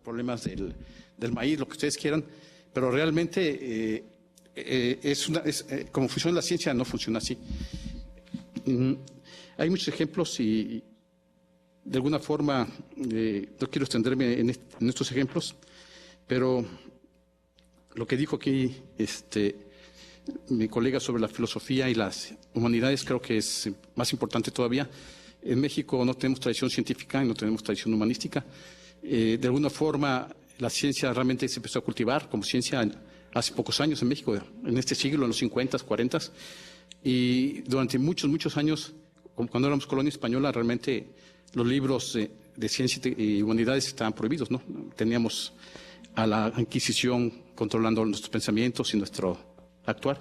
problemas del maíz, lo que ustedes quieran, pero realmente como funciona la ciencia, no funciona así. Hay muchos ejemplos y de alguna forma no quiero extenderme en estos ejemplos, pero lo que dijo aquí mi colega sobre la filosofía y las humanidades creo que es más importante todavía. En México no tenemos tradición científica y no tenemos tradición humanística. De alguna forma la ciencia realmente se empezó a cultivar como ciencia hace pocos años en México, en este siglo, en los 50, 40, y durante muchos, muchos años, cuando éramos colonia española, realmente los libros de ciencia y humanidades estaban prohibidos, ¿no? Teníamos a la Inquisición controlando nuestros pensamientos y nuestro actuar.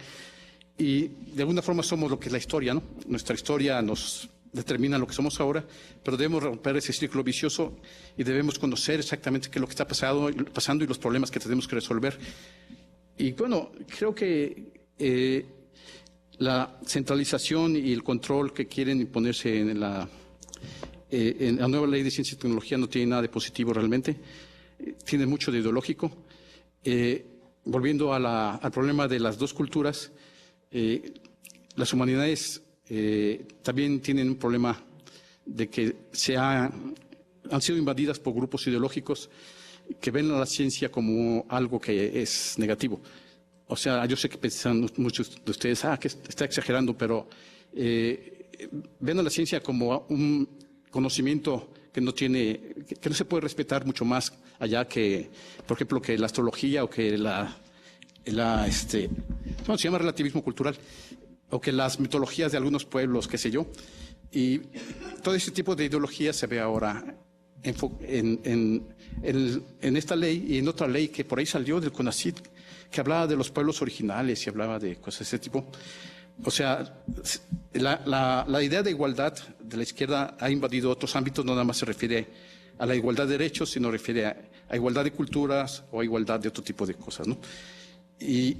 Y de alguna forma somos lo que es la historia, ¿no? Nuestra historia nos determina lo que somos ahora, pero debemos romper ese círculo vicioso y debemos conocer exactamente qué es lo que está pasando y los problemas que tenemos que resolver. Y bueno, creo que la centralización y el control que quieren imponerse en la nueva ley de ciencia y tecnología no tiene nada de positivo realmente, tiene mucho de ideológico. Volviendo al problema de las dos culturas, las humanidades también tienen un problema de que han sido invadidas por grupos ideológicos que ven a la ciencia como algo que es negativo. O sea, yo sé que piensan muchos de ustedes, que está exagerando, pero ven a la ciencia como un conocimiento que no se puede respetar mucho más allá que, por ejemplo, que la astrología o que se llama relativismo cultural, o que las mitologías de algunos pueblos, qué sé yo. Y todo ese tipo de ideología se ve ahora en esta ley y en otra ley que por ahí salió del CONACYT, que hablaba de los pueblos originales y hablaba de cosas de ese tipo. O sea, la idea de igualdad de la izquierda ha invadido otros ámbitos, no nada más se refiere a la igualdad de derechos, sino refiere a igualdad de culturas o a igualdad de otro tipo de cosas, ¿no? Y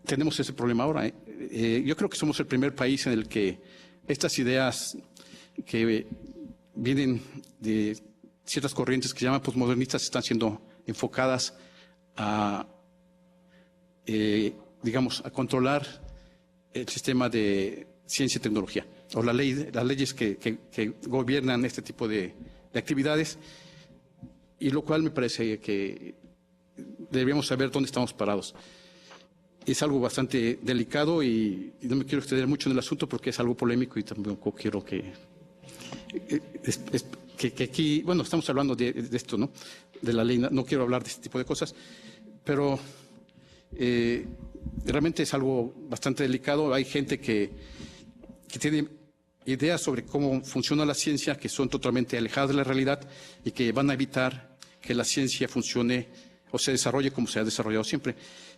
tenemos ese problema ahora. Yo creo que somos el primer país en el que estas ideas que vienen de ciertas corrientes que se llaman posmodernistas están siendo enfocadas a controlar el sistema de ciencia y tecnología, o las leyes que gobiernan este tipo de actividades, y lo cual me parece que deberíamos saber dónde estamos parados. Es algo bastante delicado y no me quiero extender mucho en el asunto porque es algo polémico y tampoco quiero que aquí, bueno, estamos hablando de esto, ¿no? De la ley, no quiero hablar de este tipo de cosas, pero realmente es algo bastante delicado. Hay gente que tiene ideas sobre cómo funciona la ciencia que son totalmente alejadas de la realidad y que van a evitar que la ciencia funcione o se desarrolle como se ha desarrollado siempre.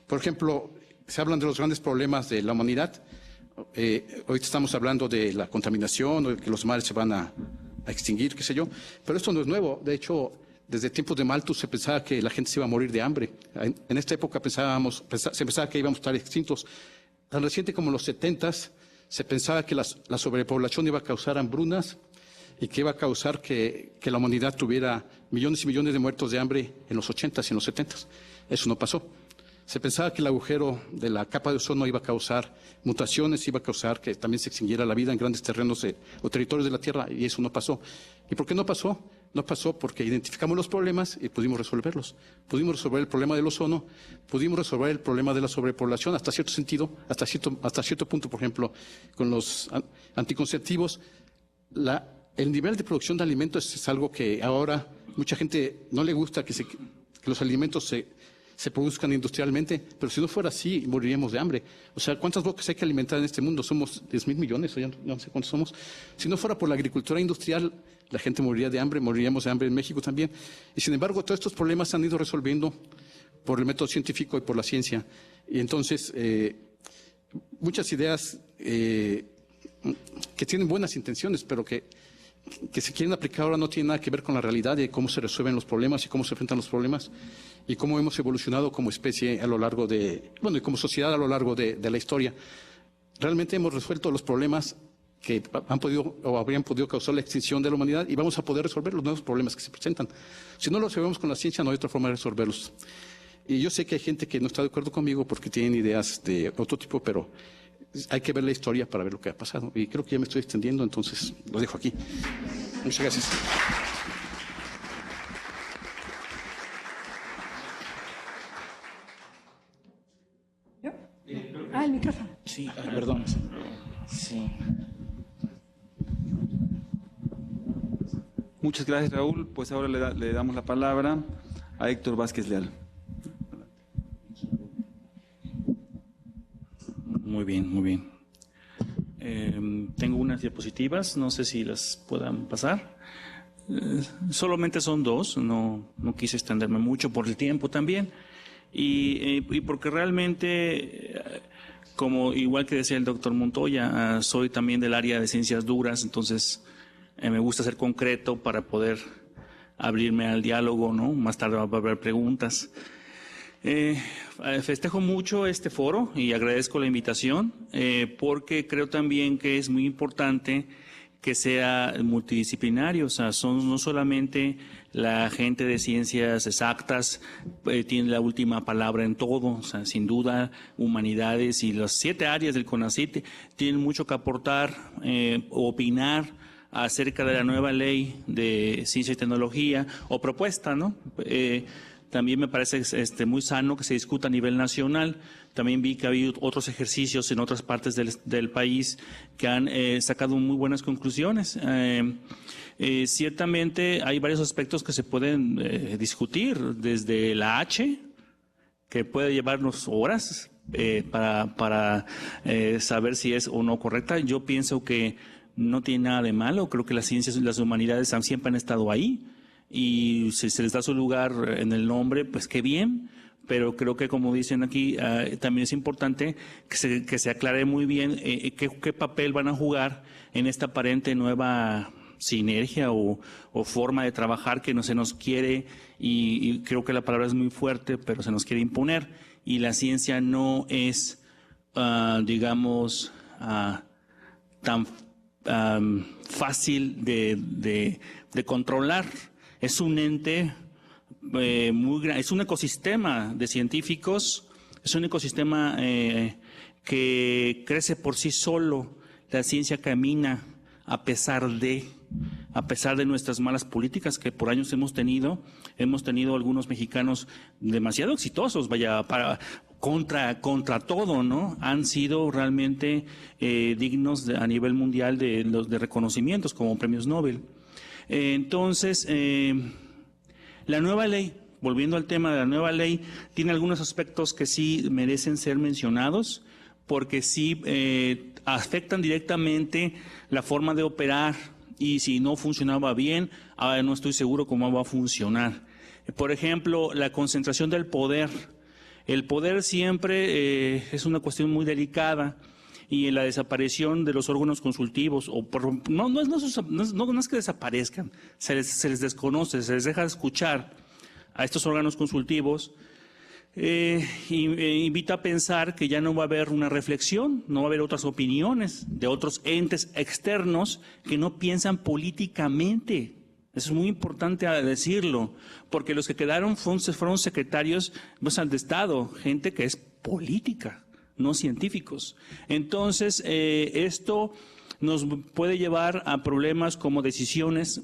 Por ejemplo, se hablan de los grandes problemas de la humanidad. Hoy estamos hablando de la contaminación, o de que los mares se van a extinguir, qué sé yo, pero esto no es nuevo. De hecho, desde tiempos de Malthus se pensaba que la gente se iba a morir de hambre. En esta época se pensaba que íbamos a estar extintos. Tan reciente como en los 70s se pensaba que la sobrepoblación iba a causar hambrunas y que iba a causar que la humanidad tuviera millones y millones de muertos de hambre en los 80s y en los 70s. Eso no pasó. Se pensaba que el agujero de la capa de ozono iba a causar mutaciones, iba a causar que también se extinguiera la vida en grandes terrenos o territorios de la Tierra, y eso no pasó. ¿Y por qué no pasó? No pasó porque identificamos los problemas y pudimos resolverlos. Pudimos resolver el problema del ozono, pudimos resolver el problema de la sobrepoblación hasta cierto sentido, hasta cierto punto, por ejemplo, con los anticonceptivos. El nivel de producción de alimentos es algo que ahora mucha gente no le gusta que los alimentos se produzcan industrialmente, pero si no fuera así, moriríamos de hambre. O sea, ¿cuántas bocas hay que alimentar en este mundo? Somos 10.000 millones, o ya no sé cuántos somos. Si no fuera por la agricultura industrial, la gente moriría de hambre, moriríamos de hambre en México también. Y sin embargo, todos estos problemas se han ido resolviendo por el método científico y por la ciencia. Y entonces, muchas ideas que tienen buenas intenciones, pero que se quieren aplicar ahora no tienen nada que ver con la realidad de cómo se resuelven los problemas y cómo se enfrentan los problemas y cómo hemos evolucionado como especie a lo largo y como sociedad a lo largo de la historia. Realmente hemos resuelto los problemas que han podido o habrían podido causar la extinción de la humanidad y vamos a poder resolver los nuevos problemas que se presentan. Si no lo resolvemos con la ciencia, no hay otra forma de resolverlos. Y yo sé que hay gente que no está de acuerdo conmigo porque tienen ideas de otro tipo, pero hay que ver la historia para ver lo que ha pasado. Y creo que ya me estoy extendiendo, entonces lo dejo aquí. Muchas gracias. ¿Yo? El micrófono. Sí, perdón. Sí. Muchas gracias, Raúl. Pues ahora le damos la palabra a Héctor Vázquez Leal. Muy bien, muy bien. Tengo unas diapositivas, no sé si las puedan pasar. Solamente son dos, no quise extenderme mucho por el tiempo también. Y porque realmente, como igual que decía el doctor Montoya, soy también del área de ciencias duras, entonces me gusta ser concreto para poder abrirme al diálogo, ¿no? Más tarde va a haber preguntas. Festejo mucho este foro y agradezco la invitación porque creo también que es muy importante que sea multidisciplinario, o sea, no solamente la gente de ciencias exactas tiene la última palabra en todo, o sea, sin duda, humanidades y las 7 áreas del CONACYT tienen mucho que aportar, opinar acerca de la nueva ley de ciencia y tecnología o propuesta, ¿no? También me parece muy sano que se discuta a nivel nacional. También vi que ha habido otros ejercicios en otras partes del país que han sacado muy buenas conclusiones. Ciertamente hay varios aspectos que se pueden discutir, desde la H, que puede llevarnos horas para saber si es o no correcta. Yo pienso que no tiene nada de malo. Creo que las ciencias y las humanidades siempre han estado ahí. Y si se les da su lugar en el nombre, pues qué bien, pero creo que como dicen aquí, también es importante que se aclare muy bien qué papel van a jugar en esta aparente nueva sinergia o forma de trabajar que no se nos quiere, y creo que la palabra es muy fuerte, pero se nos quiere imponer, y la ciencia no es, digamos, tan fácil de controlar. Es un ente muy grande, es un ecosistema de científicos, es un ecosistema que crece por sí solo. La ciencia camina a pesar de nuestras malas políticas que por años hemos tenido algunos mexicanos demasiado exitosos, contra todo, ¿no? Han sido realmente dignos a nivel mundial de reconocimientos como premios Nobel. Entonces, la nueva ley, volviendo al tema de la nueva ley, tiene algunos aspectos que sí merecen ser mencionados, porque sí afectan directamente la forma de operar, y si no funcionaba bien, ahora no estoy seguro cómo va a funcionar. Por ejemplo, la concentración del poder. El poder siempre es una cuestión muy delicada. Y en la desaparición de los órganos consultivos, no es que desaparezcan, se les desconoce, se les deja de escuchar a estos órganos consultivos, invita a pensar que ya no va a haber una reflexión, no va a haber otras opiniones de otros entes externos que no piensan políticamente. Eso es muy importante decirlo, porque los que quedaron fueron secretarios de Estado, gente que es política, no científicos. Entonces, esto nos puede llevar a problemas como decisiones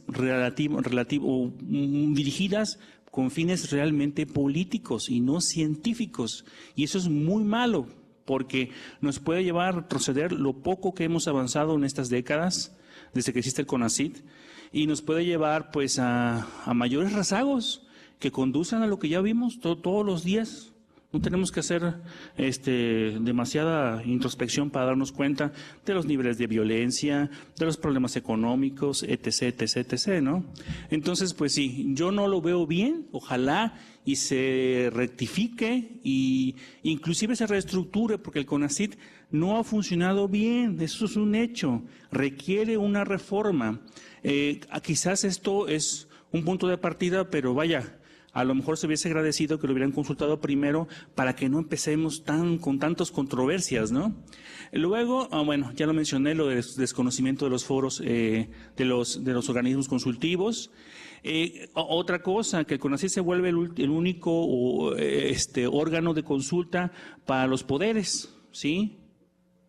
dirigidas con fines realmente políticos y no científicos. Y eso es muy malo, porque nos puede llevar a retroceder lo poco que hemos avanzado en estas décadas, desde que existe el CONACYT, y nos puede llevar pues a mayores rezagos que conducen a lo que ya vimos todos los días. No tenemos que hacer demasiada introspección para darnos cuenta de los niveles de violencia, de los problemas económicos, etc., ¿no? Entonces, pues sí, yo no lo veo bien, ojalá y se rectifique y inclusive se reestructure, porque el CONACYT no ha funcionado bien, eso es un hecho, requiere una reforma. Quizás esto es un punto de partida, pero vaya, A lo mejor se hubiese agradecido que lo hubieran consultado primero para que no empecemos con tantas controversias, ¿no? Luego, bueno, ya lo mencioné, lo del desconocimiento de los foros de los organismos consultivos. Otra cosa, que el CONACYT se vuelve el único órgano de consulta para los poderes, ¿sí?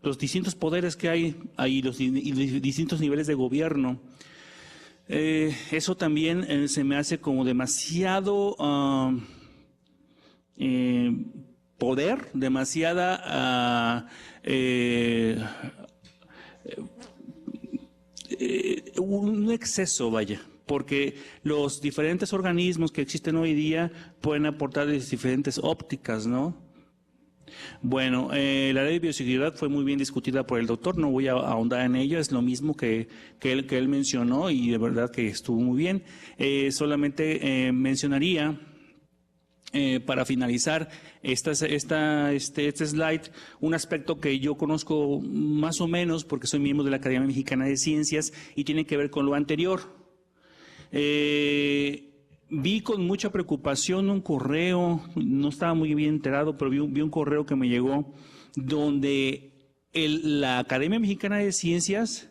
Los distintos poderes que hay ahí, los distintos niveles de gobierno. Eso también se me hace como demasiado poder, demasiada un exceso, vaya, porque los diferentes organismos que existen hoy día pueden aportar diferentes ópticas, ¿no? Bueno, la ley de bioseguridad fue muy bien discutida por el doctor, no voy a ahondar en ello, es lo mismo que él mencionó y de verdad que estuvo muy bien. Solamente mencionaría, para finalizar este slide, un aspecto que yo conozco más o menos porque soy miembro de la Academia Mexicana de Ciencias y tiene que ver con lo anterior. Vi con mucha preocupación un correo, no estaba muy bien enterado, pero vi un correo que me llegó donde la Academia Mexicana de Ciencias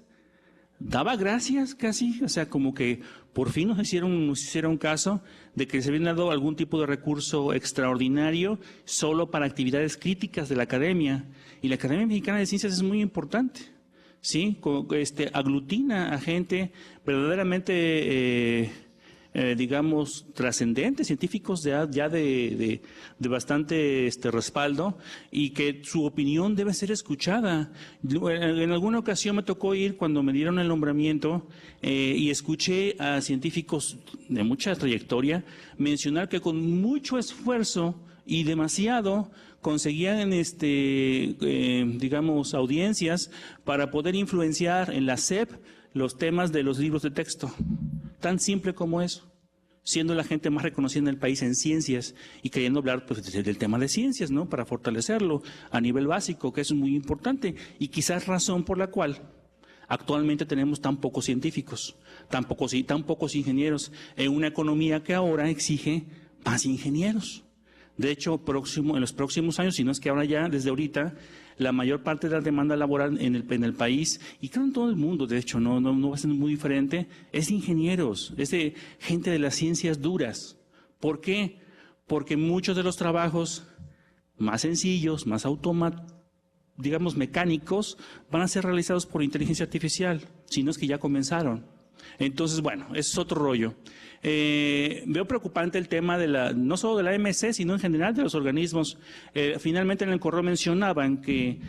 daba gracias casi, o sea, como que por fin nos hicieron caso de que se habían dado algún tipo de recurso extraordinario solo para actividades críticas de la Academia. Y la Academia Mexicana de Ciencias es muy importante, ¿sí? Aglutina a gente verdaderamente digamos, trascendentes, científicos ya de bastante respaldo, y que su opinión debe ser escuchada. En alguna ocasión me tocó ir cuando me dieron el nombramiento y escuché a científicos de mucha trayectoria mencionar que con mucho esfuerzo y demasiado conseguían digamos, audiencias para poder influenciar en la SEP los temas de los libros de texto. Tan simple como eso, siendo la gente más reconocida en el país en ciencias y queriendo hablar pues, del tema de ciencias, ¿no? Para fortalecerlo a nivel básico, que es muy importante, y quizás razón por la cual actualmente tenemos tan pocos científicos, tan pocos ingenieros, en una economía que ahora exige más ingenieros. De hecho, en los próximos años, si no es que ahora ya, desde ahorita, la mayor parte de la demanda laboral en el país, y creo en todo el mundo, de hecho, no va a ser muy diferente, es de ingenieros, es de gente de las ciencias duras. ¿Por qué? Porque muchos de los trabajos más sencillos, más digamos mecánicos, van a ser realizados por inteligencia artificial, si no es que ya comenzaron. Entonces, bueno, ese es otro rollo. Veo preocupante el tema no solo de la MC, sino en general de los organismos. Finalmente en el correo mencionaban que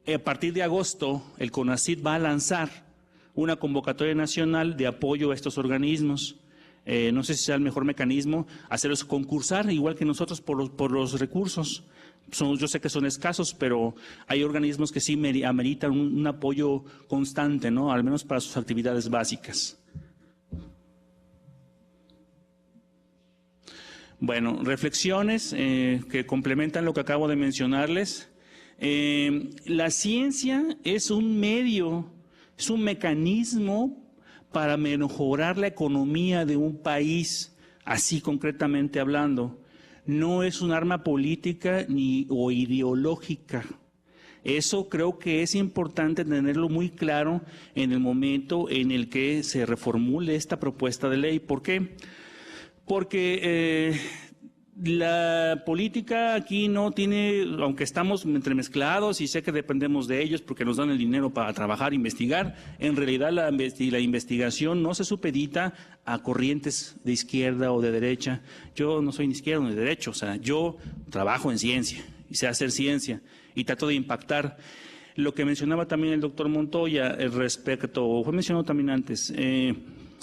a partir de agosto el CONACYT va a lanzar una convocatoria nacional de apoyo a estos organismos. No sé si sea el mejor mecanismo hacerlos concursar, igual que nosotros, por los recursos. Yo sé que son escasos, pero hay organismos que sí ameritan un apoyo constante, ¿no? Al menos para sus actividades básicas. Bueno, reflexiones que complementan lo que acabo de mencionarles. La ciencia es un medio, es un mecanismo para mejorar la economía de un país, así concretamente hablando. No es un arma política o ideológica. Eso creo que es importante tenerlo muy claro en el momento en el que se reformule esta propuesta de ley. ¿Por qué? Porque la política aquí no tiene, aunque estamos entremezclados y sé que dependemos de ellos porque nos dan el dinero para trabajar e investigar, en realidad la investigación no se supedita a corrientes de izquierda o de derecha. Yo no soy ni izquierda ni de derecha, o sea, yo trabajo en ciencia y sé hacer ciencia y trato de impactar. Lo que mencionaba también el doctor Montoya fue mencionado también antes,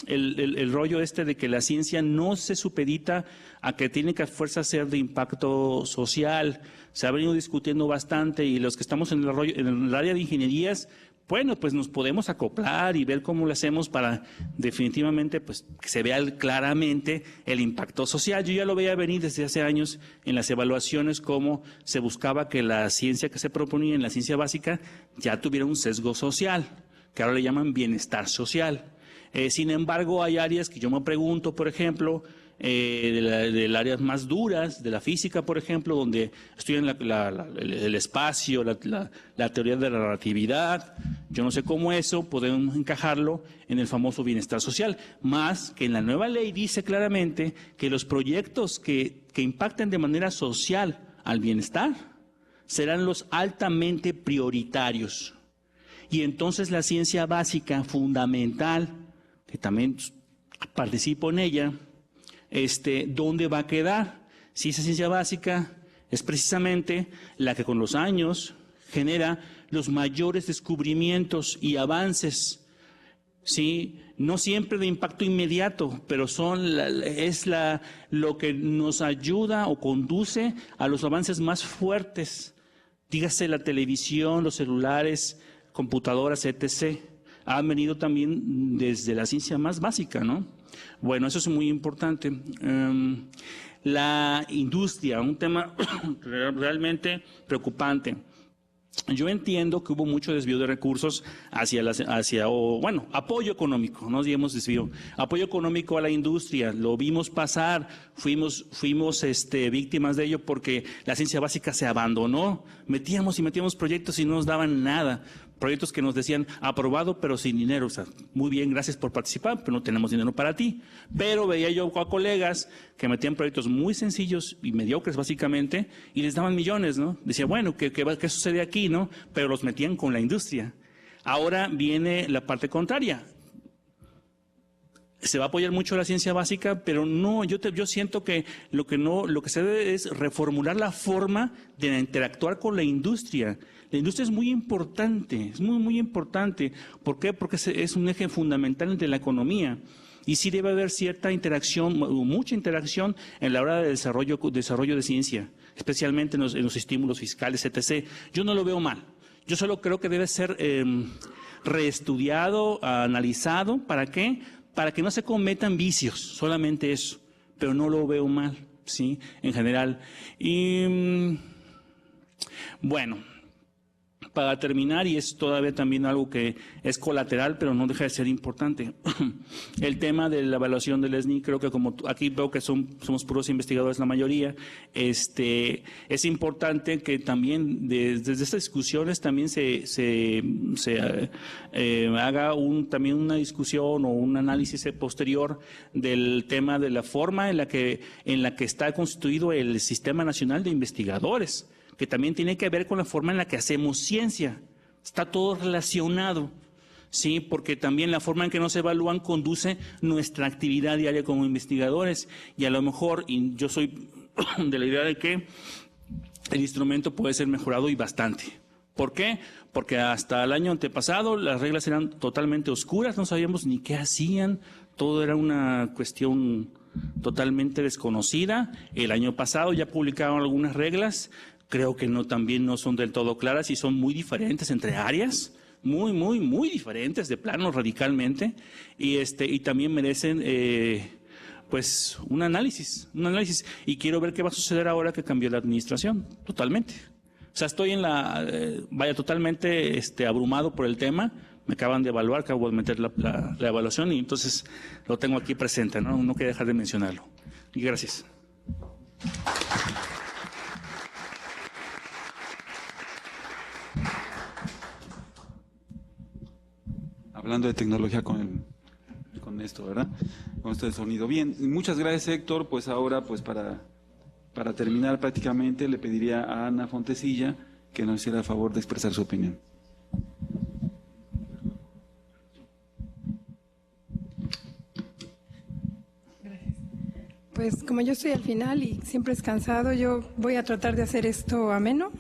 el rollo de que la ciencia no se supedita a que tiene que a fuerza ser de impacto social. Se ha venido discutiendo bastante y los que estamos en el área de ingenierías, bueno, pues nos podemos acoplar y ver cómo lo hacemos para definitivamente pues que se vea claramente el impacto social. Yo ya lo veía venir desde hace años en las evaluaciones, cómo se buscaba que la ciencia que se proponía en la ciencia básica ya tuviera un sesgo social, que ahora le llaman bienestar social. Sin embargo, hay áreas que yo me pregunto, por ejemplo, del área más duras, de la física, por ejemplo, donde estudian el espacio, la teoría de la relatividad. Yo no sé cómo eso podemos encajarlo en el famoso bienestar social, más que en la nueva ley dice claramente que los proyectos que impacten de manera social al bienestar serán los altamente prioritarios. Y entonces la ciencia básica fundamental, que también participo en ella, ¿dónde va a quedar? Si esa ciencia básica es precisamente la que con los años genera los mayores descubrimientos y avances, ¿sí? No siempre de impacto inmediato, pero lo que nos ayuda o conduce a los avances más fuertes. Dígase la televisión, los celulares, computadoras, etc. Han venido también desde la ciencia más básica, ¿no? Bueno, eso es muy importante. La industria, un tema realmente preocupante. Yo entiendo que hubo mucho desvío de recursos apoyo económico, no digamos desvío, apoyo económico a la industria, lo vimos pasar, fuimos víctimas de ello porque la ciencia básica se abandonó, metíamos proyectos y no nos daban nada. Proyectos que nos decían, aprobado pero sin dinero, o sea, muy bien, gracias por participar, pero no tenemos dinero para ti. Pero veía yo a colegas que metían proyectos muy sencillos y mediocres básicamente, y les daban millones, ¿no? Decía, bueno, ¿qué sucede aquí, no? Pero los metían con la industria. Ahora viene la parte contraria. Se va a apoyar mucho la ciencia básica, pero no, yo siento que lo que se debe es reformular la forma de interactuar con la industria. La industria es muy importante, es muy, muy importante. ¿Por qué? Porque es un eje fundamental de la economía. Y sí debe haber cierta interacción, mucha interacción en la hora de desarrollo de ciencia, especialmente en los estímulos fiscales, etc. Yo no lo veo mal. Yo solo creo que debe ser reestudiado, analizado. ¿Para qué? Para que no se cometan vicios, solamente eso. Pero no lo veo mal, ¿sí? En general. Y bueno, para terminar, y es todavía también algo que es colateral, pero no deja de ser importante, el tema de la evaluación del SNI, creo que como aquí veo que somos puros investigadores la mayoría, es importante que también desde estas discusiones también se haga también una discusión o un análisis posterior del tema de la forma en la que está constituido el Sistema Nacional de Investigadores, que también tiene que ver con la forma en la que hacemos ciencia. Está todo relacionado, ¿sí? Porque también la forma en que nos evalúan conduce nuestra actividad diaria como investigadores. Y a lo mejor, y yo soy de la idea de que el instrumento puede ser mejorado y bastante. ¿Por qué? Porque hasta el año antepasado las reglas eran totalmente oscuras, no sabíamos ni qué hacían, todo era una cuestión totalmente desconocida. El año pasado ya publicaron algunas reglas. Creo que también no son del todo claras y son muy diferentes entre áreas, muy, muy, muy diferentes de plano radicalmente, y también merecen pues un análisis, y quiero ver qué va a suceder ahora que cambió la administración, totalmente. O sea, estoy totalmente abrumado por el tema, me acaban de evaluar, acabo de meter la evaluación y entonces lo tengo aquí presente, no quiero dejar de mencionarlo. Y gracias. Hablando de tecnología con esto, ¿verdad? Con esto del sonido. Bien, muchas gracias, Héctor. Pues ahora, pues para terminar prácticamente, le pediría a Ana Fontecilla que nos hiciera el favor de expresar su opinión. Gracias. Pues como yo estoy al final y siempre es cansado, yo voy a tratar de hacer esto ameno.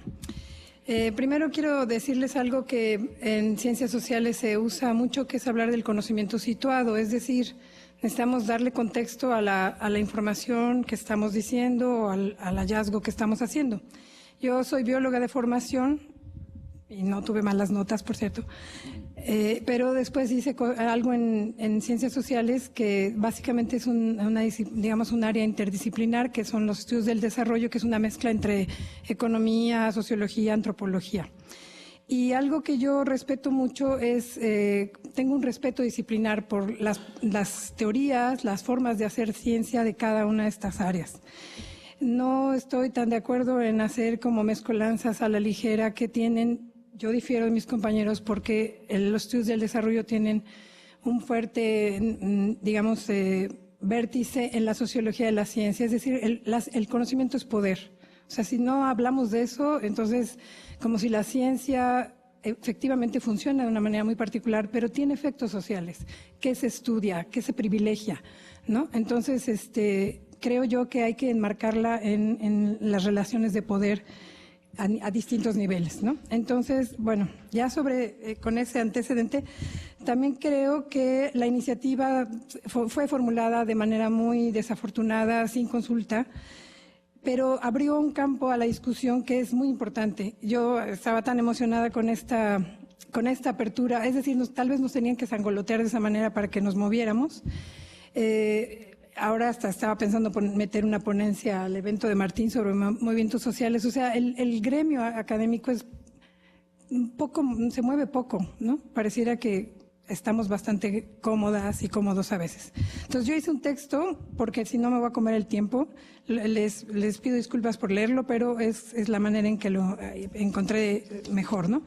Primero quiero decirles algo que en ciencias sociales se usa mucho, que es hablar del conocimiento situado, es decir, necesitamos darle contexto a la información que estamos diciendo o al hallazgo que estamos haciendo. Yo soy bióloga de formación y no tuve malas notas, por cierto, pero después hice algo en ciencias sociales que básicamente es un área interdisciplinar, que son los estudios del desarrollo, que es una mezcla entre economía, sociología, antropología. Y algo que yo respeto mucho es, tengo un respeto disciplinar por las teorías, las formas de hacer ciencia de cada una de estas áreas. No estoy tan de acuerdo en hacer como mezcolanzas a la ligera que tienen, yo difiero de mis compañeros porque los estudios del desarrollo tienen un fuerte, digamos, vértice en la sociología de la ciencia, es decir, el conocimiento es poder. O sea, si no hablamos de eso, entonces como si la ciencia efectivamente funciona de una manera muy particular, pero tiene efectos sociales. ¿Qué se estudia? ¿Qué se privilegia? ¿No? Entonces, creo yo que hay que enmarcarla en las relaciones de poder a distintos niveles, ¿no? Entonces, bueno, ya con ese antecedente, también creo que la iniciativa fue formulada de manera muy desafortunada, sin consulta, pero abrió un campo a la discusión que es muy importante. Yo estaba tan emocionada con esta apertura, es decir, tal vez nos tenían que sangolotear de esa manera para que nos moviéramos. Ahora hasta estaba pensando meter una ponencia al evento de Martín sobre movimientos sociales. O sea, el gremio académico es se mueve poco, ¿no? Pareciera que estamos bastante cómodas y cómodos a veces. Entonces yo hice un texto, porque si no me voy a comer el tiempo, les pido disculpas por leerlo, pero es la manera en que lo encontré mejor, ¿no?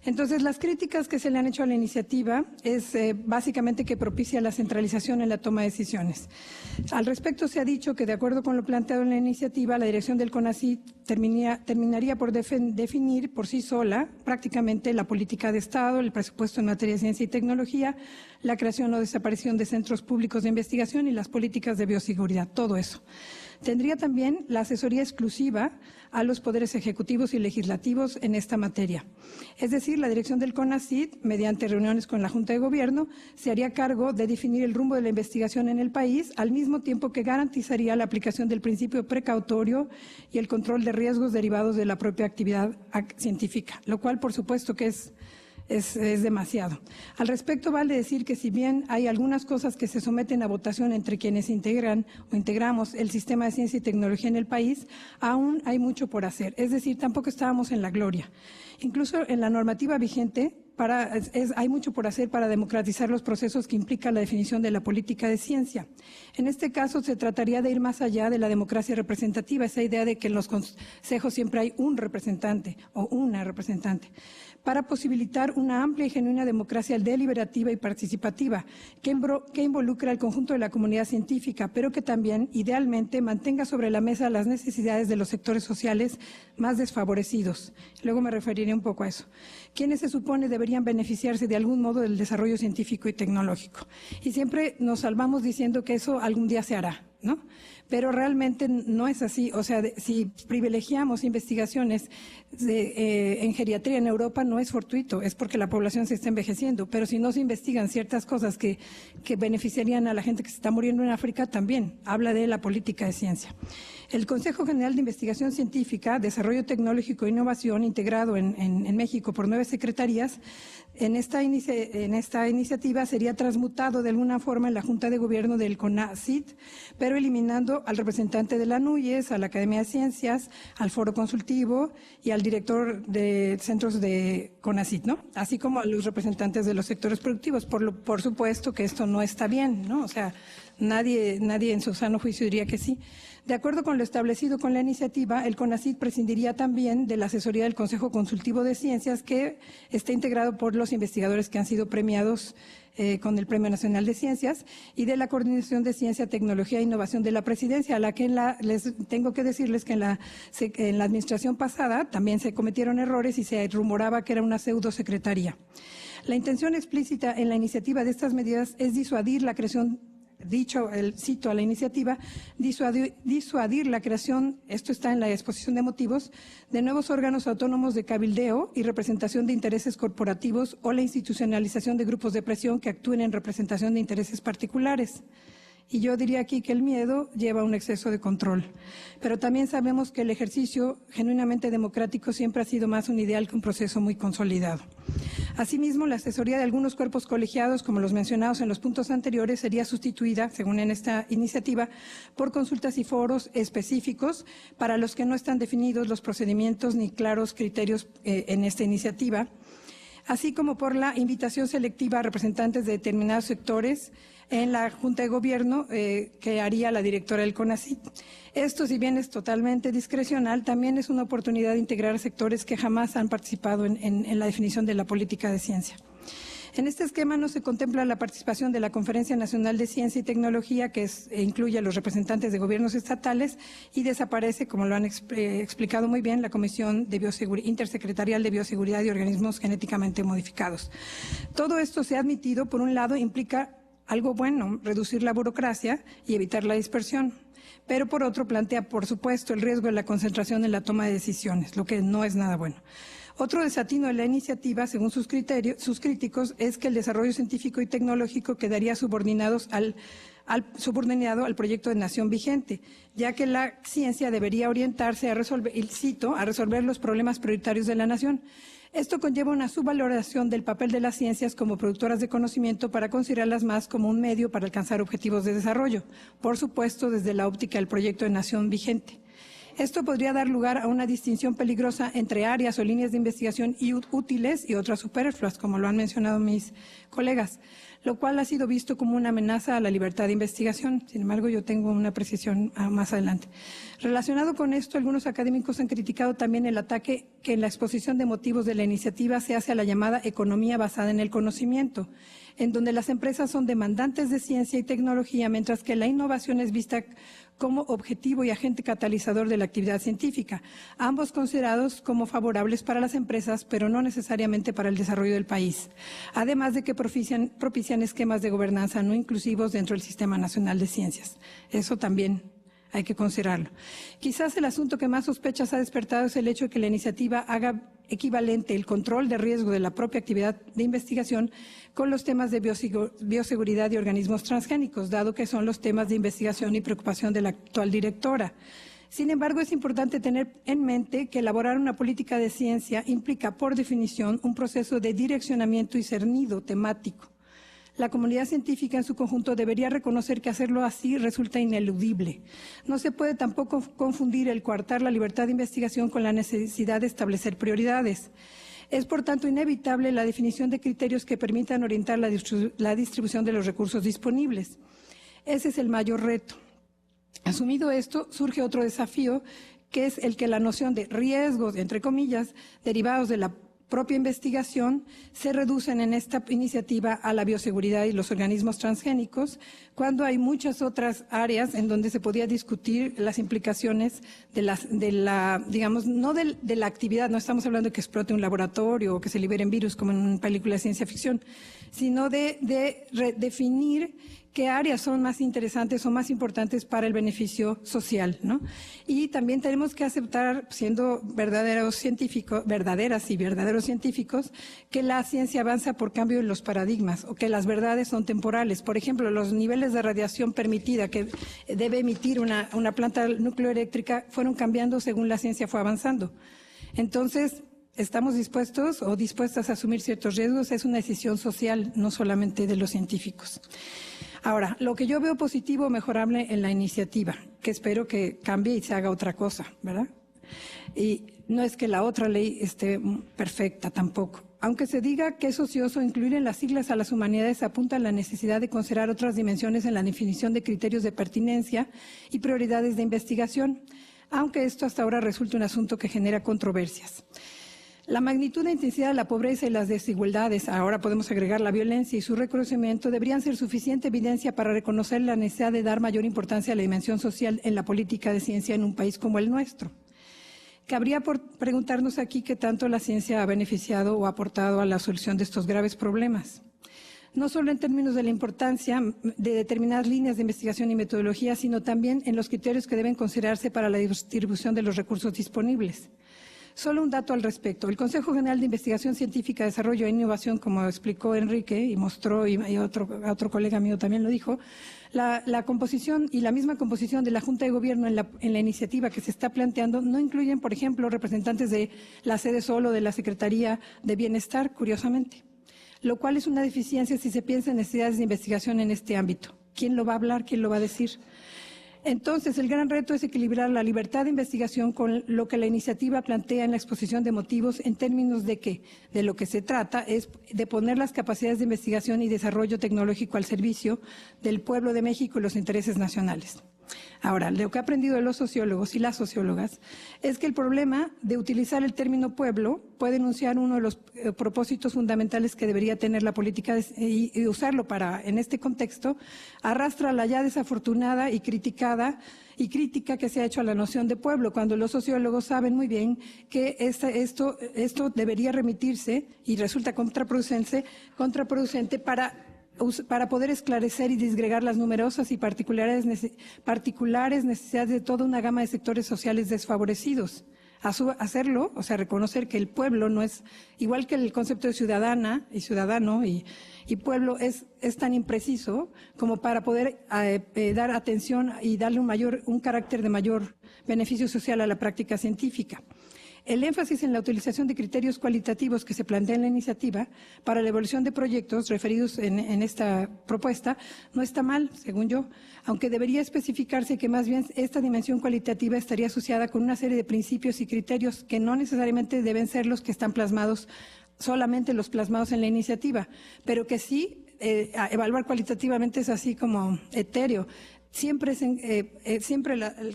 Entonces, las críticas que se le han hecho a la iniciativa es básicamente que propicia la centralización en la toma de decisiones. Al respecto, se ha dicho que, de acuerdo con lo planteado en la iniciativa, la dirección del CONACYT terminaría por definir por sí sola prácticamente la política de Estado, el presupuesto en materia de ciencia y tecnología, la creación o desaparición de centros públicos de investigación y las políticas de bioseguridad, todo eso. Tendría también la asesoría exclusiva a los poderes ejecutivos y legislativos en esta materia. Es decir, la dirección del CONACYT, mediante reuniones con la Junta de Gobierno, se haría cargo de definir el rumbo de la investigación en el país, al mismo tiempo que garantizaría la aplicación del principio precautorio y el control de riesgos derivados de la propia actividad científica, lo cual, por supuesto, que es demasiado. Al respecto, vale decir que si bien hay algunas cosas que se someten a votación entre quienes integran o integramos el sistema de ciencia y tecnología en el país, aún hay mucho por hacer. Es decir, tampoco estábamos en la gloria. Incluso en la normativa vigente, hay mucho por hacer para democratizar los procesos que implica la definición de la política de ciencia. En este caso, se trataría de ir más allá de la democracia representativa, esa idea de que en los consejos siempre hay un representante o una representante, para posibilitar una amplia y genuina democracia deliberativa y participativa que involucra al conjunto de la comunidad científica, pero que también, idealmente, mantenga sobre la mesa las necesidades de los sectores sociales más desfavorecidos. Luego me referiré un poco a eso. Quienes se supone deberían beneficiarse de algún modo del desarrollo científico y tecnológico. Y siempre nos salvamos diciendo que eso algún día se hará, ¿no? Pero realmente no es así. O sea, si privilegiamos investigaciones en geriatría en Europa, no es fortuito, es porque la población se está envejeciendo. Pero si no se investigan ciertas cosas que beneficiarían a la gente que se está muriendo en África, también habla de la política de ciencia. El Consejo General de Investigación Científica, Desarrollo Tecnológico e Innovación, integrado en México por 9 secretarías, en esta iniciativa sería transmutado de alguna forma en la Junta de Gobierno del CONACYT, pero eliminando al representante de la NUYES, a la Academia de Ciencias, al Foro Consultivo y al director de centros de CONACYT, ¿no? Así como a los representantes de los sectores productivos. Por supuesto que esto no está bien, ¿no? O sea, nadie en su sano juicio diría que sí. De acuerdo con lo establecido con la iniciativa, el CONACYT prescindiría también de la asesoría del Consejo Consultivo de Ciencias, que está integrado por los investigadores que han sido premiados con el Premio Nacional de Ciencias, y de la Coordinación de Ciencia, Tecnología e Innovación de la Presidencia, a la que les tengo que decirles que en la administración pasada también se cometieron errores y se rumoraba que era una pseudosecretaría. La intención explícita en la iniciativa de estas medidas es disuadir la creación, cito a la iniciativa, disuadir la creación, esto está en la exposición de motivos, de nuevos órganos autónomos de cabildeo y representación de intereses corporativos o la institucionalización de grupos de presión que actúen en representación de intereses particulares. Y yo diría aquí que el miedo lleva a un exceso de control. Pero también sabemos que el ejercicio genuinamente democrático siempre ha sido más un ideal que un proceso muy consolidado. Asimismo, la asesoría de algunos cuerpos colegiados, como los mencionados en los puntos anteriores, sería sustituida, según en esta iniciativa, por consultas y foros específicos para los que no están definidos los procedimientos ni claros criterios en esta iniciativa, así como por la invitación selectiva a representantes de determinados sectores en la Junta de Gobierno que haría la directora del CONACYT. Esto, si bien es totalmente discrecional, también es una oportunidad de integrar sectores que jamás han participado en la definición de la política de ciencia. En este esquema no se contempla la participación de la Conferencia Nacional de Ciencia y Tecnología, que incluye a los representantes de gobiernos estatales, y desaparece, como lo han explicado muy bien, la Comisión Intersecretarial de Bioseguridad y Organismos Genéticamente Modificados. Todo esto se ha admitido, por un lado, implica algo bueno, reducir la burocracia y evitar la dispersión, pero por otro plantea, por supuesto, el riesgo de la concentración en la toma de decisiones, lo que no es nada bueno. Otro desatino de la iniciativa, según sus críticos, es que el desarrollo científico y tecnológico quedaría subordinado al proyecto de nación vigente, ya que la ciencia debería orientarse a resolver, y cito, a resolver los problemas prioritarios de la nación. Esto conlleva una subvaloración del papel de las ciencias como productoras de conocimiento para considerarlas más como un medio para alcanzar objetivos de desarrollo, por supuesto desde la óptica del proyecto de nación vigente. Esto podría dar lugar a una distinción peligrosa entre áreas o líneas de investigación útiles y otras superfluas, como lo han mencionado mis colegas, lo cual ha sido visto como una amenaza a la libertad de investigación. Sin embargo, yo tengo una precisión más adelante. Relacionado con esto, algunos académicos han criticado también el ataque que en la exposición de motivos de la iniciativa se hace a la llamada economía basada en el conocimiento, en donde las empresas son demandantes de ciencia y tecnología, mientras que la innovación es vista como objetivo y agente catalizador de la actividad científica, ambos considerados como favorables para las empresas, pero no necesariamente para el desarrollo del país, además de que propician esquemas de gobernanza no inclusivos dentro del Sistema Nacional de Ciencias. Eso también hay que considerarlo. Quizás el asunto que más sospechas ha despertado es el hecho de que la iniciativa haga equivalente el control de riesgo de la propia actividad de investigación con los temas de bioseguridad y organismos transgénicos, dado que son los temas de investigación y preocupación de la actual directora. Sin embargo, es importante tener en mente que elaborar una política de ciencia implica, por definición, un proceso de direccionamiento y cernido temático. La comunidad científica en su conjunto debería reconocer que hacerlo así resulta ineludible. No se puede tampoco confundir el coartar la libertad de investigación con la necesidad de establecer prioridades. Es, por tanto, inevitable la definición de criterios que permitan orientar la distribución de los recursos disponibles. Ese es el mayor reto. Asumido esto, surge otro desafío, que es el que la noción de riesgos, entre comillas, derivados de la propia investigación se reducen en esta iniciativa a la bioseguridad y los organismos transgénicos, cuando hay muchas otras áreas en donde se podía discutir las implicaciones de la digamos, no de la actividad, no estamos hablando de que explote un laboratorio o que se liberen virus como en una película de ciencia ficción, sino de definir qué áreas son más interesantes o más importantes para el beneficio social, ¿no? Y también tenemos que aceptar, siendo verdaderas y verdaderos científicos, que la ciencia avanza por cambio en los paradigmas o que las verdades son temporales. Por ejemplo, los niveles de radiación permitida que debe emitir una planta nucleoeléctrica fueron cambiando según la ciencia fue avanzando. Entonces, ¿estamos dispuestos o dispuestas a asumir ciertos riesgos? Es una decisión social, no solamente de los científicos. Ahora, lo que yo veo positivo o mejorable en la iniciativa, que espero que cambie y se haga otra cosa, ¿verdad? Y no es que la otra ley esté perfecta tampoco. Aunque se diga que es ocioso incluir en las siglas a las humanidades, apunta a la necesidad de considerar otras dimensiones en la definición de criterios de pertinencia y prioridades de investigación, aunque esto hasta ahora resulta un asunto que genera controversias. La magnitud e intensidad de la pobreza y las desigualdades, ahora podemos agregar la violencia y su reconocimiento, deberían ser suficiente evidencia para reconocer la necesidad de dar mayor importancia a la dimensión social en la política de ciencia en un país como el nuestro. Cabría por preguntarnos aquí qué tanto la ciencia ha beneficiado o aportado a la solución de estos graves problemas. No solo en términos de la importancia de determinadas líneas de investigación y metodología, sino también en los criterios que deben considerarse para la distribución de los recursos disponibles. Solo un dato al respecto. El Consejo General de Investigación Científica, Desarrollo e Innovación, como explicó Enrique y mostró, y otro colega mío también lo dijo, la composición y la misma composición de la Junta de Gobierno en la iniciativa que se está planteando no incluyen, por ejemplo, representantes de la sede solo de la Secretaría de Bienestar, curiosamente, lo cual es una deficiencia si se piensa en necesidades de investigación en este ámbito. ¿Quién lo va a hablar? ¿Quién lo va a decir? Entonces, el gran reto es equilibrar la libertad de investigación con lo que la iniciativa plantea en la exposición de motivos en términos de que de lo que se trata es de poner las capacidades de investigación y desarrollo tecnológico al servicio del pueblo de México y los intereses nacionales. Ahora, lo que he aprendido de los sociólogos y las sociólogas es que el problema de utilizar el término pueblo puede enunciar uno de los propósitos fundamentales que debería tener la política y usarlo en este contexto, arrastra la ya desafortunada y crítica que se ha hecho a la noción de pueblo, cuando los sociólogos saben muy bien que esto debería remitirse y resulta contraproducente para poder esclarecer y disgregar las numerosas y particulares necesidades de toda una gama de sectores sociales desfavorecidos. Hacerlo, o sea, reconocer que el pueblo no es, igual que el concepto de ciudadana y ciudadano y pueblo es tan impreciso como para poder dar atención y darle un carácter de mayor beneficio social a la práctica científica. El énfasis en la utilización de criterios cualitativos que se plantea en la iniciativa para la evaluación de proyectos referidos en esta propuesta no está mal, según yo, aunque debería especificarse que más bien esta dimensión cualitativa estaría asociada con una serie de principios y criterios que no necesariamente deben ser los que están plasmados, solamente los plasmados en la iniciativa, pero que sí, evaluar cualitativamente es así como etéreo. Siempre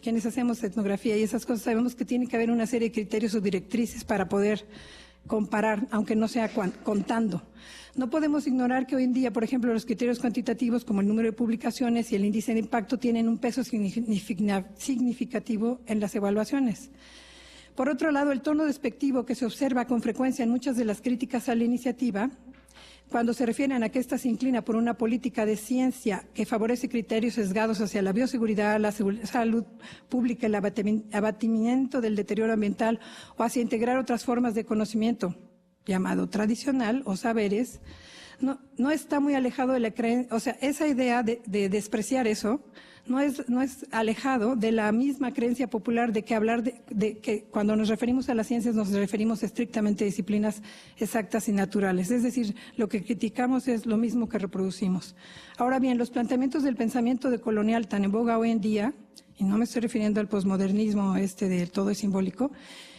quienes hacemos etnografía y esas cosas sabemos que tiene que haber una serie de criterios o directrices para poder comparar, aunque no sea contando. No podemos ignorar que hoy en día, por ejemplo, los criterios cuantitativos como el número de publicaciones y el índice de impacto tienen un peso significativo en las evaluaciones. Por otro lado, el tono despectivo que se observa con frecuencia en muchas de las críticas a la iniciativa, cuando se refieren a que ésta se inclina por una política de ciencia que favorece criterios sesgados hacia la bioseguridad, la salud pública, el abatimiento del deterioro ambiental o hacia integrar otras formas de conocimiento llamado tradicional o saberes, no está muy alejado de la creencia, o sea, esa idea de despreciar eso no es alejado de la misma creencia popular de que hablar de que cuando nos referimos a las ciencias nos referimos estrictamente a disciplinas exactas y naturales. Es decir, lo que criticamos es lo mismo que reproducimos. Ahora bien, los planteamientos del pensamiento decolonial tan en boga hoy en día, y no me estoy refiriendo al posmodernismo de todo es simbólico,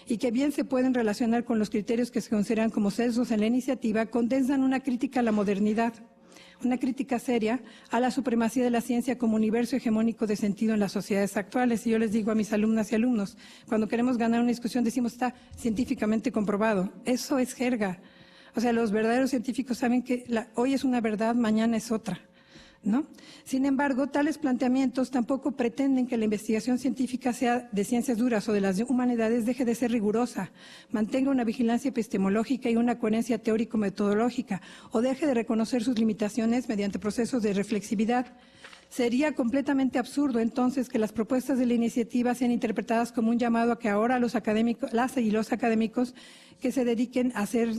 y que bien se pueden relacionar con los criterios que se consideran como sesgos en la iniciativa, condensan una crítica a la modernidad, una crítica seria a la supremacía de la ciencia como universo hegemónico de sentido en las sociedades actuales. Y yo les digo a mis alumnas y alumnos, cuando queremos ganar una discusión decimos está científicamente comprobado. Eso es jerga. O sea, los verdaderos científicos saben que hoy es una verdad, mañana es otra, ¿no? Sin embargo, tales planteamientos tampoco pretenden que la investigación científica sea de ciencias duras o de las humanidades deje de ser rigurosa, mantenga una vigilancia epistemológica y una coherencia teórico-metodológica o deje de reconocer sus limitaciones mediante procesos de reflexividad. Sería completamente absurdo entonces que las propuestas de la iniciativa sean interpretadas como un llamado a que ahora los académicos que se dediquen a hacer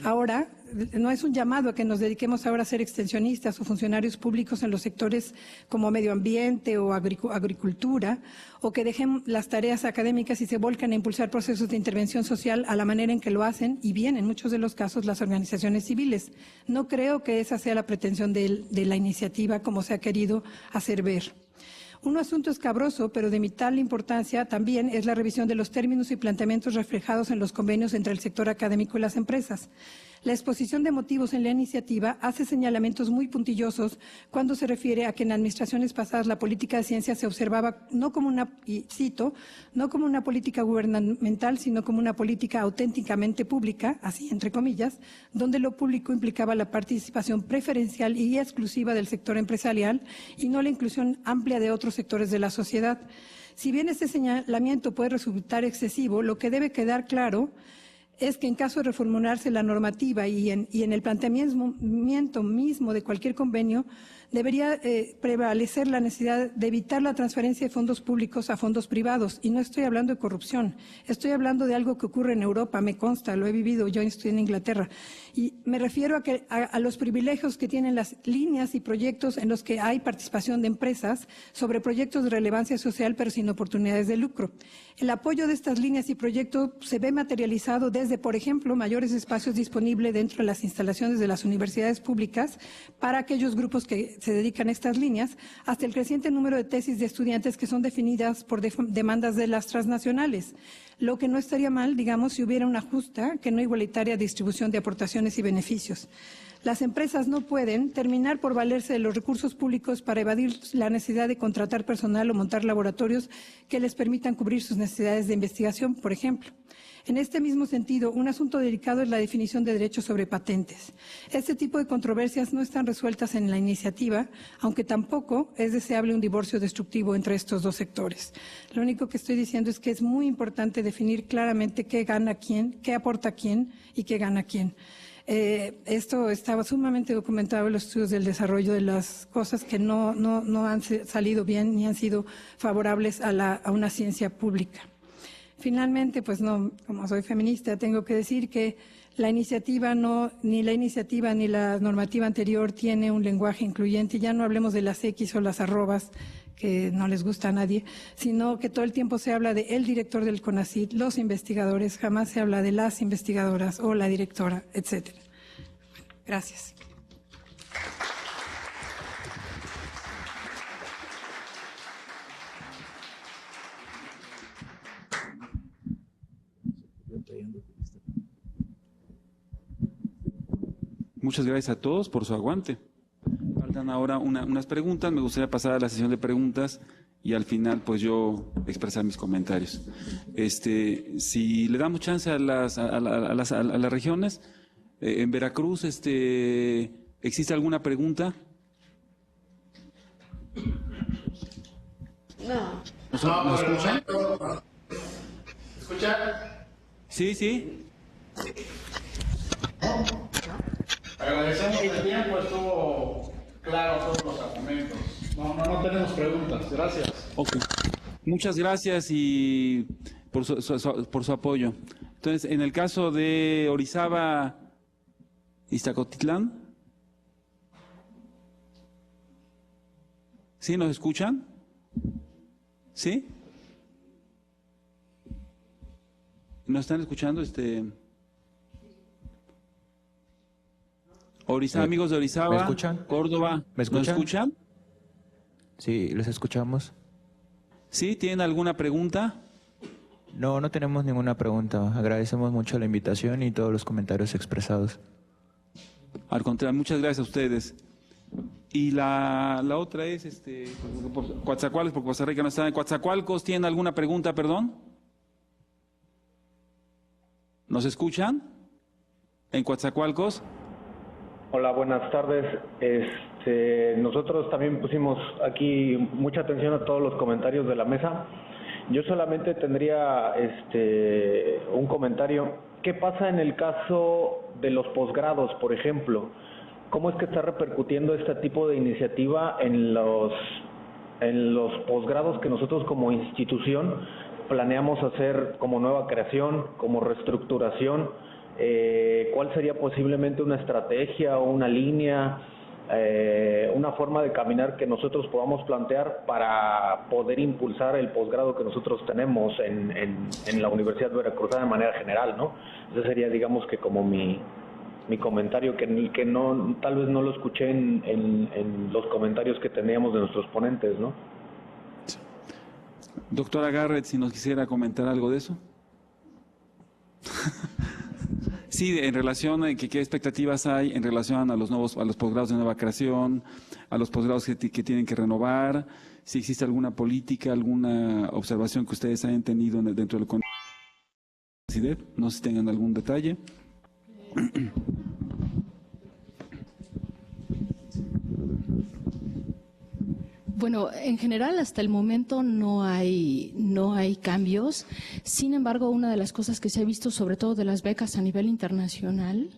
ahora, no es un llamado a que nos dediquemos ahora a ser extensionistas o funcionarios públicos en los sectores como medio ambiente o agricultura, o que dejen las tareas académicas y se volcan a impulsar procesos de intervención social a la manera en que lo hacen, y bien, en muchos de los casos, las organizaciones civiles. No creo que esa sea la pretensión de la iniciativa, como se ha querido hacer ver. Un asunto escabroso, pero de vital importancia también, es la revisión de los términos y planteamientos reflejados en los convenios entre el sector académico y las empresas. La exposición de motivos en la iniciativa hace señalamientos muy puntillosos cuando se refiere a que en administraciones pasadas la política de ciencia se observaba no como una, y cito, no como una política gubernamental, sino como una política auténticamente pública, así entre comillas, donde lo público implicaba la participación preferencial y exclusiva del sector empresarial y no la inclusión amplia de otros sectores de la sociedad. Si bien este señalamiento puede resultar excesivo, lo que debe quedar claro es que en caso de reformularse la normativa y en el planteamiento mismo de cualquier convenio, debería prevalecer la necesidad de evitar la transferencia de fondos públicos a fondos privados. Y no estoy hablando de corrupción, estoy hablando de algo que ocurre en Europa, me consta, lo he vivido, yo estoy en Inglaterra. Y me refiero a los privilegios que tienen las líneas y proyectos en los que hay participación de empresas sobre proyectos de relevancia social, pero sin oportunidades de lucro. El apoyo de estas líneas y proyectos se ve materializado desde, por ejemplo, mayores espacios disponibles dentro de las instalaciones de las universidades públicas para aquellos grupos que se dedican a estas líneas, hasta el creciente número de tesis de estudiantes que son definidas por demandas de las transnacionales. Lo que no estaría mal, digamos, si hubiera una justa, que no igualitaria distribución de aportaciones y beneficios. Las empresas no pueden terminar por valerse de los recursos públicos para evadir la necesidad de contratar personal o montar laboratorios que les permitan cubrir sus necesidades de investigación, por ejemplo. En este mismo sentido, un asunto delicado es la definición de derechos sobre patentes. Este tipo de controversias no están resueltas en la iniciativa, aunque tampoco es deseable un divorcio destructivo entre estos dos sectores. Lo único que estoy diciendo es que es muy importante definir claramente qué gana quién, qué aporta quién y qué gana quién. Esto estaba sumamente documentado en los estudios del desarrollo de las cosas que no han salido bien ni han sido favorables a una ciencia pública. Finalmente, pues no, como soy feminista, tengo que decir que ni la normativa anterior tiene un lenguaje incluyente. Ya no hablemos de las X o las arrobas, que no les gusta a nadie, sino que todo el tiempo se habla de el director del CONACYT, los investigadores, jamás se habla de las investigadoras o la directora, etcétera. Gracias. Muchas gracias a todos por su aguante. Faltan ahora unas preguntas. Me gustaría pasar a la sesión de preguntas y al final pues yo expresar mis comentarios. Si le damos chance a las regiones, en Veracruz, ¿existe alguna pregunta? No. ¿Nos escuchan? ¿Escucha? Sí, sí. Agradecemos el tiempo, estuvo claro todos los argumentos. No tenemos preguntas. Gracias. Ok. Muchas gracias y por su apoyo. Entonces, en el caso de Orizaba, Iztacotitlán, ¿sí nos escuchan? ¿Sí? ¿Nos están escuchando? Orizaba, amigos de Orizaba, ¿Me escuchan? Córdoba, ¿Me escuchan? ¿nos escuchan? Sí, los escuchamos. ¿Sí? ¿Tienen alguna pregunta? No, no tenemos ninguna pregunta. Agradecemos mucho la invitación y todos los comentarios expresados. Al contrario, muchas gracias a ustedes. Y la otra es, por Coatzacoalcos, porque Costa Rica no está en Coatzacoalcos. ¿Tienen alguna pregunta, perdón? ¿Nos escuchan? ¿En Coatzacoalcos? Hola, buenas tardes. Nosotros también pusimos aquí mucha atención a todos los comentarios de la mesa. Yo solamente tendría un comentario. ¿Qué pasa en el caso de los posgrados, por ejemplo? ¿Cómo es que está repercutiendo este tipo de iniciativa en los posgrados que nosotros como institución planeamos hacer como nueva creación, como reestructuración? ¿Cuál sería posiblemente una estrategia o una línea, una forma de caminar que nosotros podamos plantear para poder impulsar el posgrado que nosotros tenemos en la Universidad Veracruzana de manera general, ¿no? Ese sería, digamos, que como mi comentario, que no, tal vez no lo escuché en los comentarios que teníamos de nuestros ponentes, ¿no? Doctora Garrett, si nos quisiera comentar algo de eso. Sí, en relación a qué expectativas hay en relación a los posgrados de nueva creación, a los posgrados que tienen que renovar, si existe alguna política, alguna observación que ustedes hayan tenido dentro del CIDEP, no sé si tengan algún detalle. Bueno, en general hasta el momento no hay cambios. Sin embargo, una de las cosas que se ha visto, sobre todo de las becas a nivel internacional,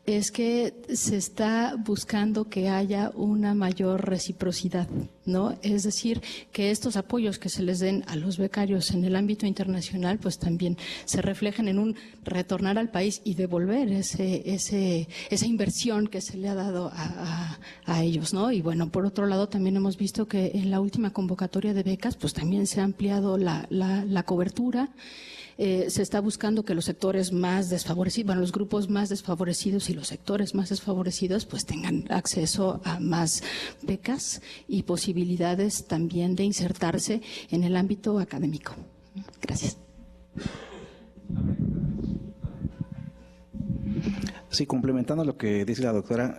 es que se está buscando que haya una mayor reciprocidad, ¿no? Es decir, que estos apoyos que se les den a los becarios en el ámbito internacional, pues también se reflejen en un retornar al país y devolver esa inversión que se le ha dado a ellos, ¿no? Y bueno, por otro lado, también hemos visto que en la última convocatoria de becas, pues también se ha ampliado la cobertura. Se está buscando que los sectores más desfavorecidos, bueno, los grupos más desfavorecidos y los sectores más desfavorecidos pues tengan acceso a más becas y posibilidades también de insertarse en el ámbito académico. Gracias. Sí, complementando lo que dice la doctora,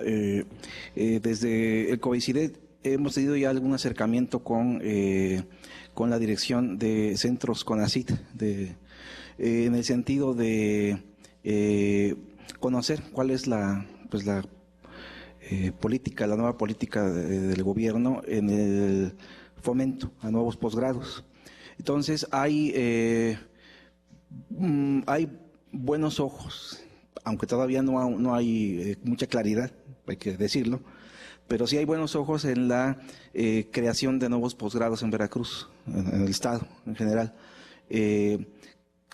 desde el COVICIDE hemos tenido ya algún acercamiento con la dirección de centros CONACYT, en el sentido de conocer cuál es la política, la nueva política del gobierno en el fomento a nuevos posgrados. Entonces hay buenos ojos, aunque todavía no hay mucha claridad, hay que decirlo, pero sí hay buenos ojos en la creación de nuevos posgrados en Veracruz, en el estado en general.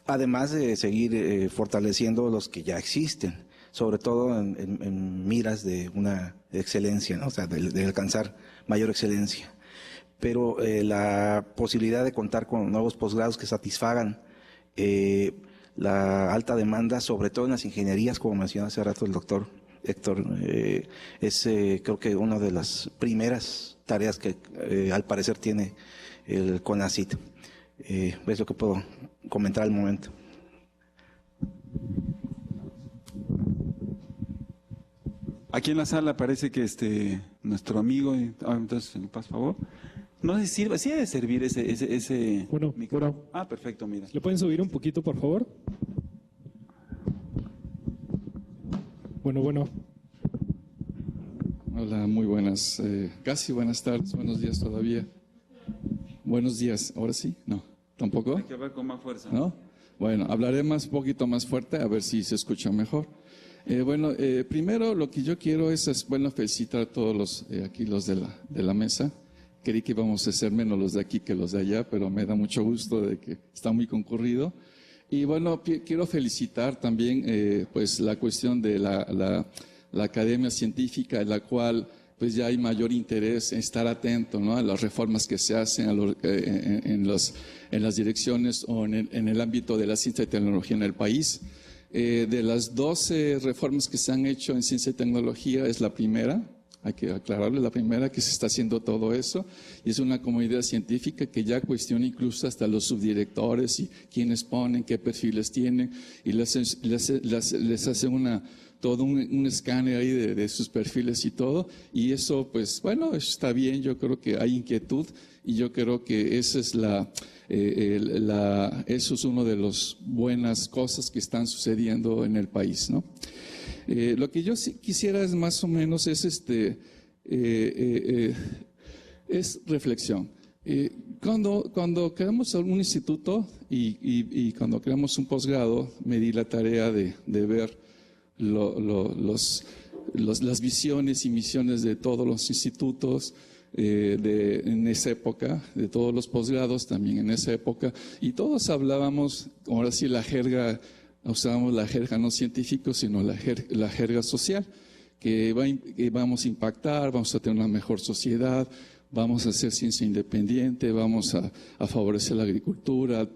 Además de seguir fortaleciendo los que ya existen, sobre todo en miras de una excelencia, ¿no? O sea, de alcanzar mayor excelencia. Pero la posibilidad de contar con nuevos posgrados que satisfagan la alta demanda, sobre todo en las ingenierías, como mencionó hace rato el doctor Héctor, es creo que una de las primeras tareas que al parecer tiene el CONACYT. Es lo que puedo comentar al momento. Aquí en la sala parece que nuestro amigo, entonces, por favor, no sé si sirva, sí debe servir ese bueno, micrófono. Ah, perfecto, mira. ¿Le pueden subir un poquito, por favor? Bueno. Hola, muy buenas, casi buenas tardes, buenos días todavía. Buenos días, ¿ahora sí? No, ¿tampoco? Hay que hablar con más fuerza. ¿No? Bueno, hablaré un poquito más fuerte, a ver si se escucha mejor. Primero lo que yo quiero es felicitar a todos los aquí los de la mesa. Creí que íbamos a ser menos los de aquí que los de allá, pero me da mucho gusto de que está muy concurrido. Y bueno, quiero felicitar también pues la cuestión de la academia científica, en la cual pues ya hay mayor interés en estar atento, ¿no?, a las reformas que se hacen en las direcciones o en el ámbito de la ciencia y tecnología en el país. De las 12 reformas que se han hecho en ciencia y tecnología, es la primera, hay que aclararle, la primera que se está haciendo todo eso, y es una comunidad científica que ya cuestiona incluso hasta los subdirectores y quiénes ponen, qué perfiles tienen, y les hace todo un escáner ahí de sus perfiles y todo, y eso pues bueno, está bien, yo creo que hay inquietud, y yo creo que esa es eso es una de las buenas cosas que están sucediendo en el país, ¿no? Lo que yo sí quisiera es más o menos es reflexión. Cuando creamos algún instituto y cuando creamos un posgrado, me di la tarea de ver las visiones y misiones de todos los institutos en esa época, de todos los posgrados también en esa época, y todos hablábamos, ahora sí usábamos la jerga no científica, sino la jerga social, que vamos a impactar, vamos a tener una mejor sociedad, vamos a hacer ciencia independiente, vamos a favorecer la agricultura,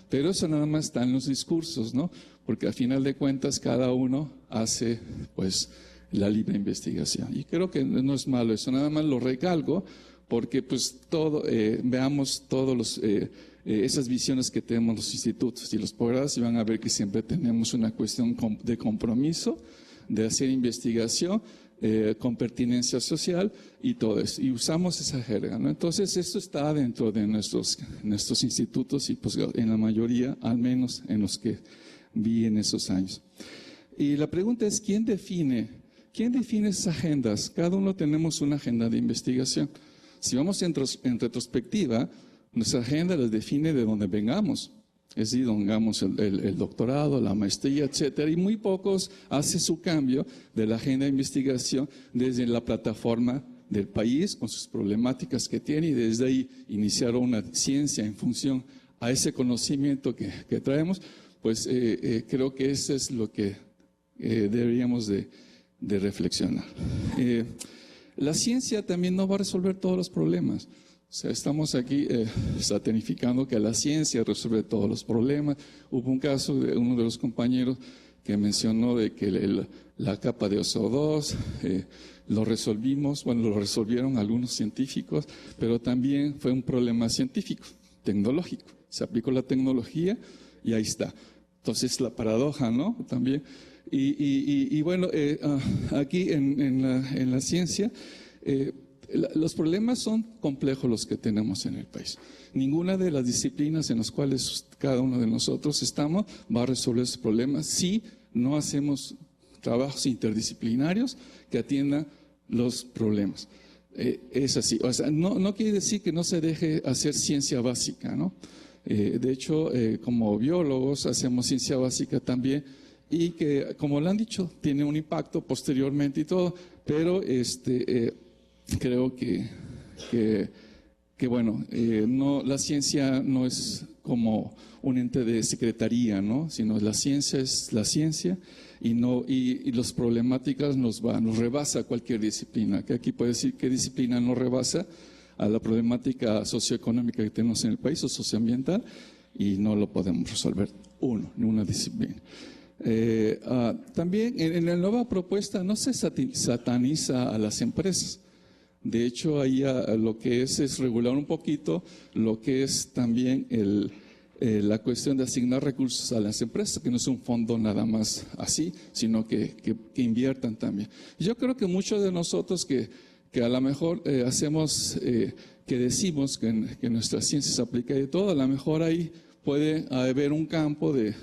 pero eso nada más está en los discursos, ¿no? Porque al final de cuentas cada uno hace pues la libre investigación, y creo que no es malo eso, nada más lo recalco porque pues veamos todos esas visiones que tenemos los institutos y los posgrados, y van a ver que siempre tenemos una cuestión de compromiso, de hacer investigación con pertinencia social y todo eso, y usamos esa jerga, ¿no? Entonces esto está dentro de nuestros institutos y posgrados, en la mayoría, al menos en los que vi en esos años. Y la pregunta es, ¿quién define esas agendas? Cada uno tenemos una agenda de investigación. Si vamos en retrospectiva, nuestra agenda la define de donde vengamos. Es decir, donde vengamos el doctorado, la maestría, etcétera, y muy pocos hacen su cambio de la agenda de investigación desde la plataforma del país, con sus problemáticas que tiene, y desde ahí iniciar una ciencia en función a ese conocimiento que traemos. Pues creo que eso es lo que deberíamos de reflexionar. La ciencia también no va a resolver todos los problemas. O sea, estamos aquí satanificando que la ciencia resuelve todos los problemas. Hubo un caso de uno de los compañeros que mencionó de que la capa de CO2 lo resolvimos, bueno, lo resolvieron algunos científicos, pero también fue un problema científico, tecnológico. Se aplicó la tecnología y ahí está. Entonces, la paradoja, ¿no? También. Y bueno, aquí en la ciencia, los problemas son complejos los que tenemos en el país. Ninguna de las disciplinas en las cuales cada uno de nosotros estamos va a resolver esos problemas si no hacemos trabajos interdisciplinarios que atiendan los problemas. Es así. O sea, no quiere decir que no se deje hacer ciencia básica, ¿no? De hecho, como biólogos hacemos ciencia básica también, y que, como lo han dicho, tiene un impacto posteriormente y todo, pero creo que bueno, la ciencia no es como un ente de secretaría, ¿no? Sino la ciencia es la ciencia, y las problemáticas nos rebasa cualquier disciplina. Que aquí puede decir qué disciplina no rebasa a la problemática socioeconómica que tenemos en el país o socioambiental, y no lo podemos resolver una disciplina. También en la nueva propuesta no se sataniza a las empresas. De hecho, ahí lo que es regular un poquito lo que es también la cuestión de asignar recursos a las empresas, que no es un fondo nada más así, sino que inviertan también. Yo creo que muchos de nosotros que a lo mejor hacemos, que decimos que nuestra ciencia se aplica y todo, a lo mejor ahí puede haber un campo de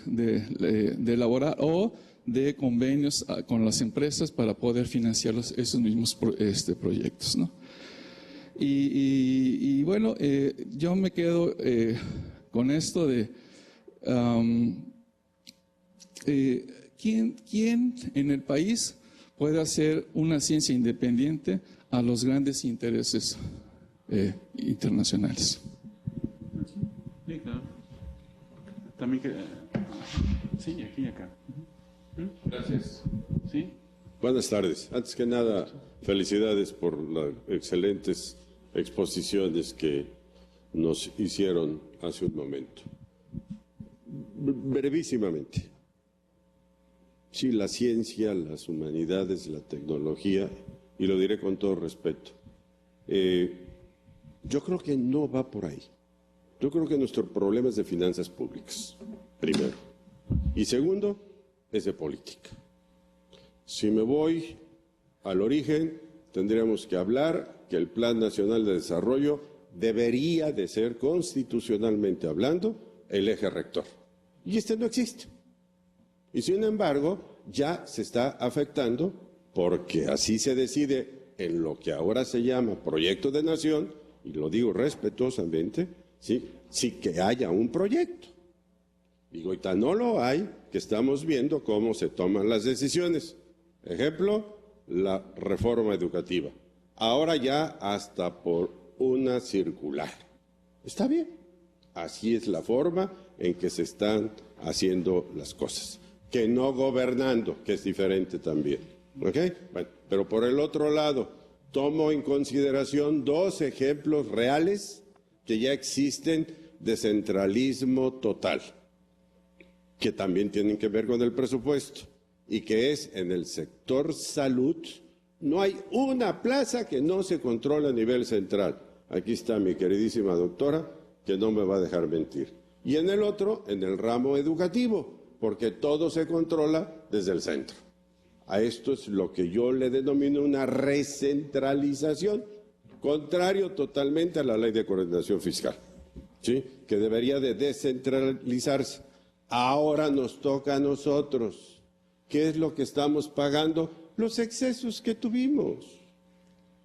elaborar o de convenios con las empresas para poder financiar esos mismos proyectos, ¿no? Y bueno, yo me quedo con esto de ¿quién en el país puede hacer una ciencia independiente a los grandes intereses internacionales? Sí, claro. También sí, aquí y acá. Gracias. ¿Sí? Buenas tardes. Antes que nada, felicidades por las excelentes exposiciones que nos hicieron hace un momento. Brevísimamente. Sí, la ciencia, las humanidades, la tecnología, y lo diré con todo respeto, yo creo que no va por ahí. Yo creo que nuestro problema es de finanzas públicas, primero. Y segundo, es de política. Si me voy al origen, tendríamos que hablar que el Plan Nacional de Desarrollo debería de ser, constitucionalmente hablando, el eje rector. Y este no existe. Y sin embargo, ya se está afectando porque así se decide en lo que ahora se llama proyecto de nación, y lo digo respetuosamente, sí que haya un proyecto. Digo, y tan no lo hay que estamos viendo cómo se toman las decisiones. Ejemplo, la reforma educativa. Ahora ya hasta por una circular. Está bien. Así es la forma en que se están haciendo las cosas. Que no gobernando, que es diferente también. ¿Ok? Bueno, pero por el otro lado, tomo en consideración dos ejemplos reales que ya existen de centralismo total, que también tienen que ver con el presupuesto, y que es en el sector salud. No hay una plaza que no se controle a nivel central. Aquí está mi queridísima doctora, que no me va a dejar mentir. Y en el otro, en el ramo educativo, porque todo se controla desde el centro. A esto es lo que yo le denomino una recentralización, contrario totalmente a la Ley de Coordinación Fiscal, ¿sí? Que debería de descentralizarse. Ahora nos toca a nosotros. ¿Qué es lo que estamos pagando? Los excesos que tuvimos.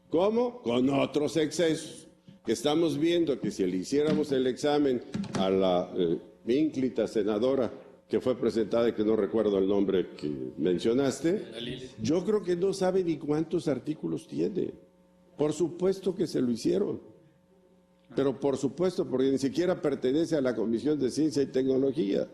¿Cómo? Con otros excesos. que estamos viendo que si le hiciéramos el examen a la ínclita senadora que fue presentada y que no recuerdo el nombre que mencionaste, yo creo que no sabe ni cuántos artículos tiene. Por supuesto que se lo hicieron, pero por supuesto, porque ni siquiera pertenece a la Comisión de Ciencia y Tecnología.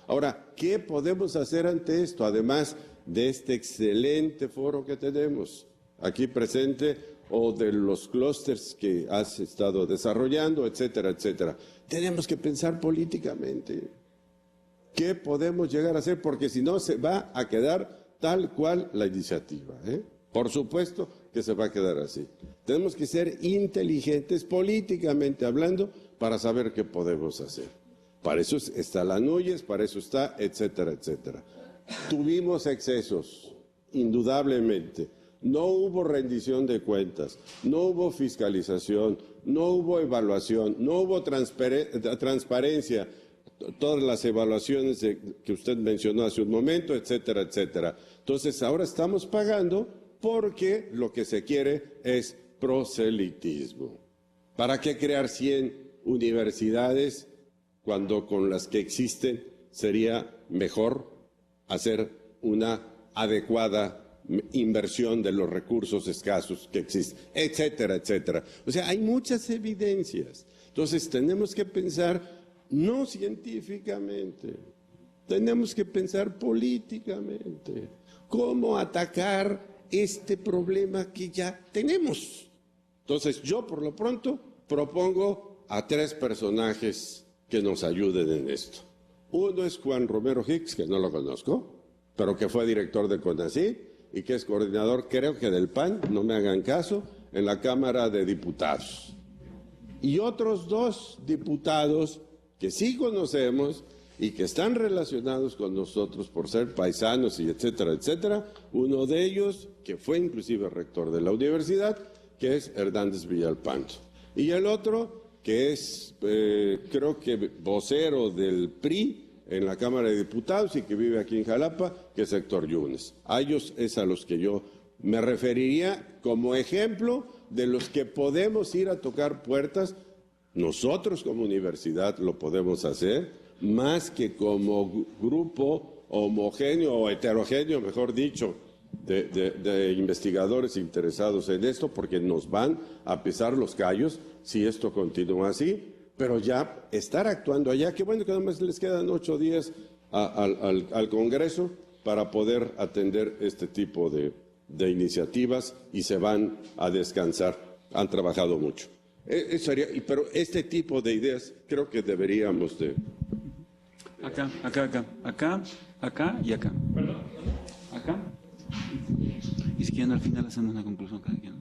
Ahora, ¿qué podemos hacer ante esto? Además de este excelente foro que tenemos aquí presente, o de los clústeres que has estado desarrollando, etcétera, etcétera. Tenemos que pensar políticamente. ¿Qué podemos llegar a hacer? Porque si no, se va a quedar tal cual la iniciativa, ¿eh? Por supuesto que se va a quedar así. Tenemos que ser inteligentes políticamente hablando para saber qué podemos hacer. Para eso está la NUYES, para eso está, etcétera, etcétera. Tuvimos excesos, indudablemente. No hubo rendición de cuentas, no hubo fiscalización, no hubo evaluación, no hubo transparencia, todas las evaluaciones que usted mencionó hace un momento, etcétera, etcétera. Entonces, ahora estamos pagando porque lo que se quiere es proselitismo. ¿Para qué crear 100 universidades cuando con las que existen sería mejor hacer una adecuada inversión de los recursos escasos que existen, etcétera, etcétera? O sea, hay muchas evidencias. Entonces, tenemos que pensar no científicamente, tenemos que pensar políticamente. ¿Cómo atacar este problema que ya tenemos? Entonces, yo por lo pronto propongo a 3 personajes que nos ayuden en esto. Uno es Juan Romero Hicks, que no lo conozco, pero que fue director de CONACYT y que es coordinador, creo que del PAN, no me hagan caso, en la Cámara de Diputados. Y otros 2 diputados que sí conocemos y que están relacionados con nosotros por ser paisanos y etcétera, etcétera. Uno de ellos, que fue inclusive rector de la universidad, que es Hernández Villalpando. Y el otro, que es, creo que vocero del PRI, en la Cámara de Diputados y que vive aquí en Jalapa, que es Héctor Yunes. A ellos es a los que yo me referiría como ejemplo de los que podemos ir a tocar puertas. Nosotros como universidad lo podemos hacer, más que como grupo homogéneo o heterogéneo, mejor dicho, de investigadores interesados en esto, porque nos van a pisar los callos si esto continúa así. Pero ya estar actuando allá, qué bueno que nada más les quedan 8 días al Congreso para poder atender este tipo de iniciativas y se van a descansar. Han trabajado mucho. Pero este tipo de ideas creo que deberíamos de... Acá y acá. Acá. Y si quieren al final hacemos una conclusión cada quien.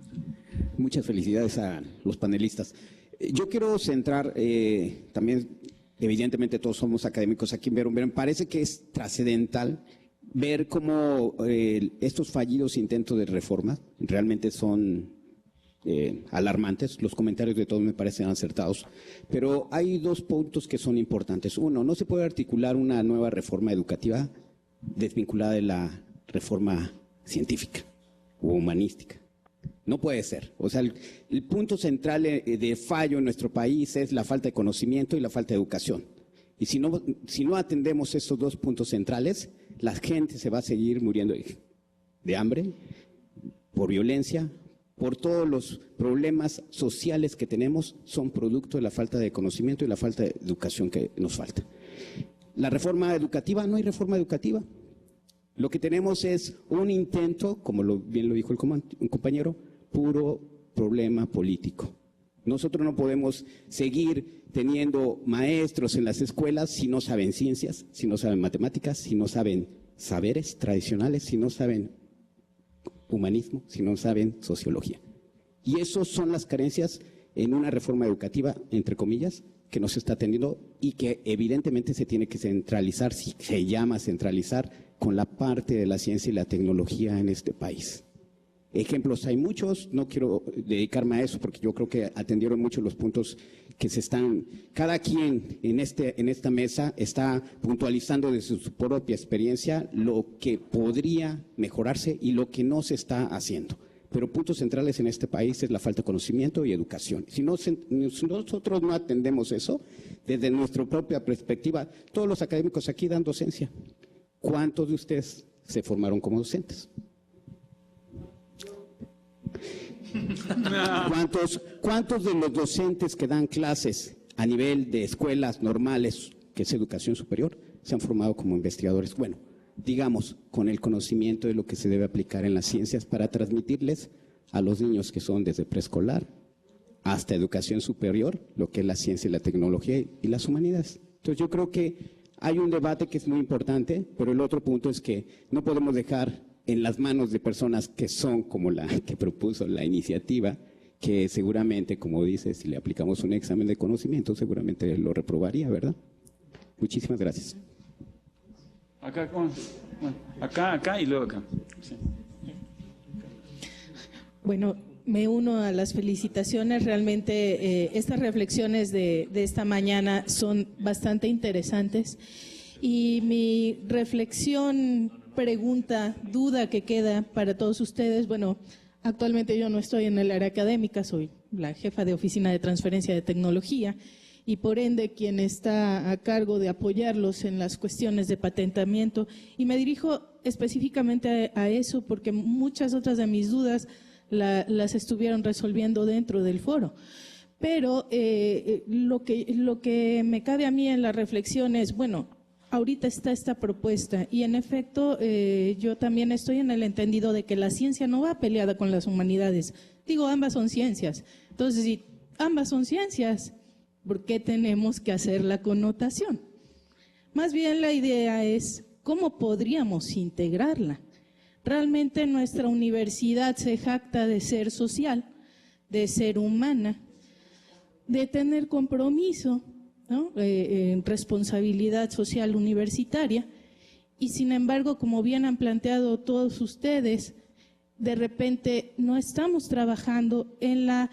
Muchas felicidades a los panelistas. Yo quiero centrar, también, evidentemente todos somos académicos aquí en Verón, pero me parece que es trascendental ver cómo estos fallidos intentos de reforma realmente son alarmantes. Los comentarios de todos me parecen acertados, pero hay 2 puntos que son importantes. Uno, no se puede articular una nueva reforma educativa desvinculada de la reforma científica o humanística. No puede ser. O sea, el punto central de fallo en nuestro país es la falta de conocimiento y la falta de educación. Y si no atendemos estos 2 puntos centrales, la gente se va a seguir muriendo de hambre, por violencia, por todos los problemas sociales que tenemos, son producto de la falta de conocimiento y la falta de educación que nos falta. La reforma educativa, no hay reforma educativa. Lo que tenemos es un intento, como bien lo dijo un compañero, puro problema político. Nosotros no podemos seguir teniendo maestros en las escuelas si no saben ciencias, si no saben matemáticas, si no saben saberes tradicionales, si no saben humanismo, si no saben sociología. Y esas son las carencias en una reforma educativa, entre comillas, que no se está atendiendo y que evidentemente se tiene que centralizar, si se llama centralizar, con la parte de la ciencia y la tecnología en este país. Ejemplos hay muchos, no quiero dedicarme a eso porque yo creo que atendieron mucho los puntos que se están, cada quien en esta mesa está puntualizando desde su propia experiencia lo que podría mejorarse y lo que no se está haciendo. pero puntos centrales en este país es la falta de conocimiento y educación. Si nosotros no atendemos eso, desde nuestra propia perspectiva, todos los académicos aquí dan docencia. ¿Cuántos de ustedes se formaron como docentes? ¿Cuántos de los docentes que dan clases a nivel de escuelas normales, que es educación superior, se han formado como investigadores? Bueno, digamos, con el conocimiento de lo que se debe aplicar en las ciencias para transmitirles a los niños que son desde preescolar hasta educación superior, lo que es la ciencia y la tecnología y las humanidades. Entonces yo creo que hay un debate que es muy importante, pero el otro punto es que no podemos dejar en las manos de personas que son como la que propuso la iniciativa, que seguramente, como dice, si le aplicamos un examen de conocimiento, seguramente lo reprobaría, ¿verdad? Muchísimas gracias. Acá y luego acá. Sí. Bueno, me uno a las felicitaciones. Realmente estas reflexiones de esta mañana son bastante interesantes. Y mi reflexión, pregunta, duda que queda para todos ustedes, bueno, actualmente yo no estoy en el área académica, soy la jefa de oficina de transferencia de tecnología, y por ende quien está a cargo de apoyarlos en las cuestiones de patentamiento. Y me dirijo específicamente a eso porque muchas otras de mis dudas las estuvieron resolviendo dentro del foro. Pero lo que me cabe a mí en la reflexión es, bueno, ahorita está esta propuesta y en efecto yo también estoy en el entendido de que la ciencia no va peleada con las humanidades. Digo, ambas son ciencias. Entonces, si ambas son ciencias, ¿por qué tenemos que hacer la connotación? Más bien la idea es cómo podríamos integrarla. Realmente nuestra universidad se jacta de ser social, de ser humana, de tener compromiso, ¿no? Responsabilidad social universitaria, y sin embargo, como bien han planteado todos ustedes, de repente no estamos trabajando en la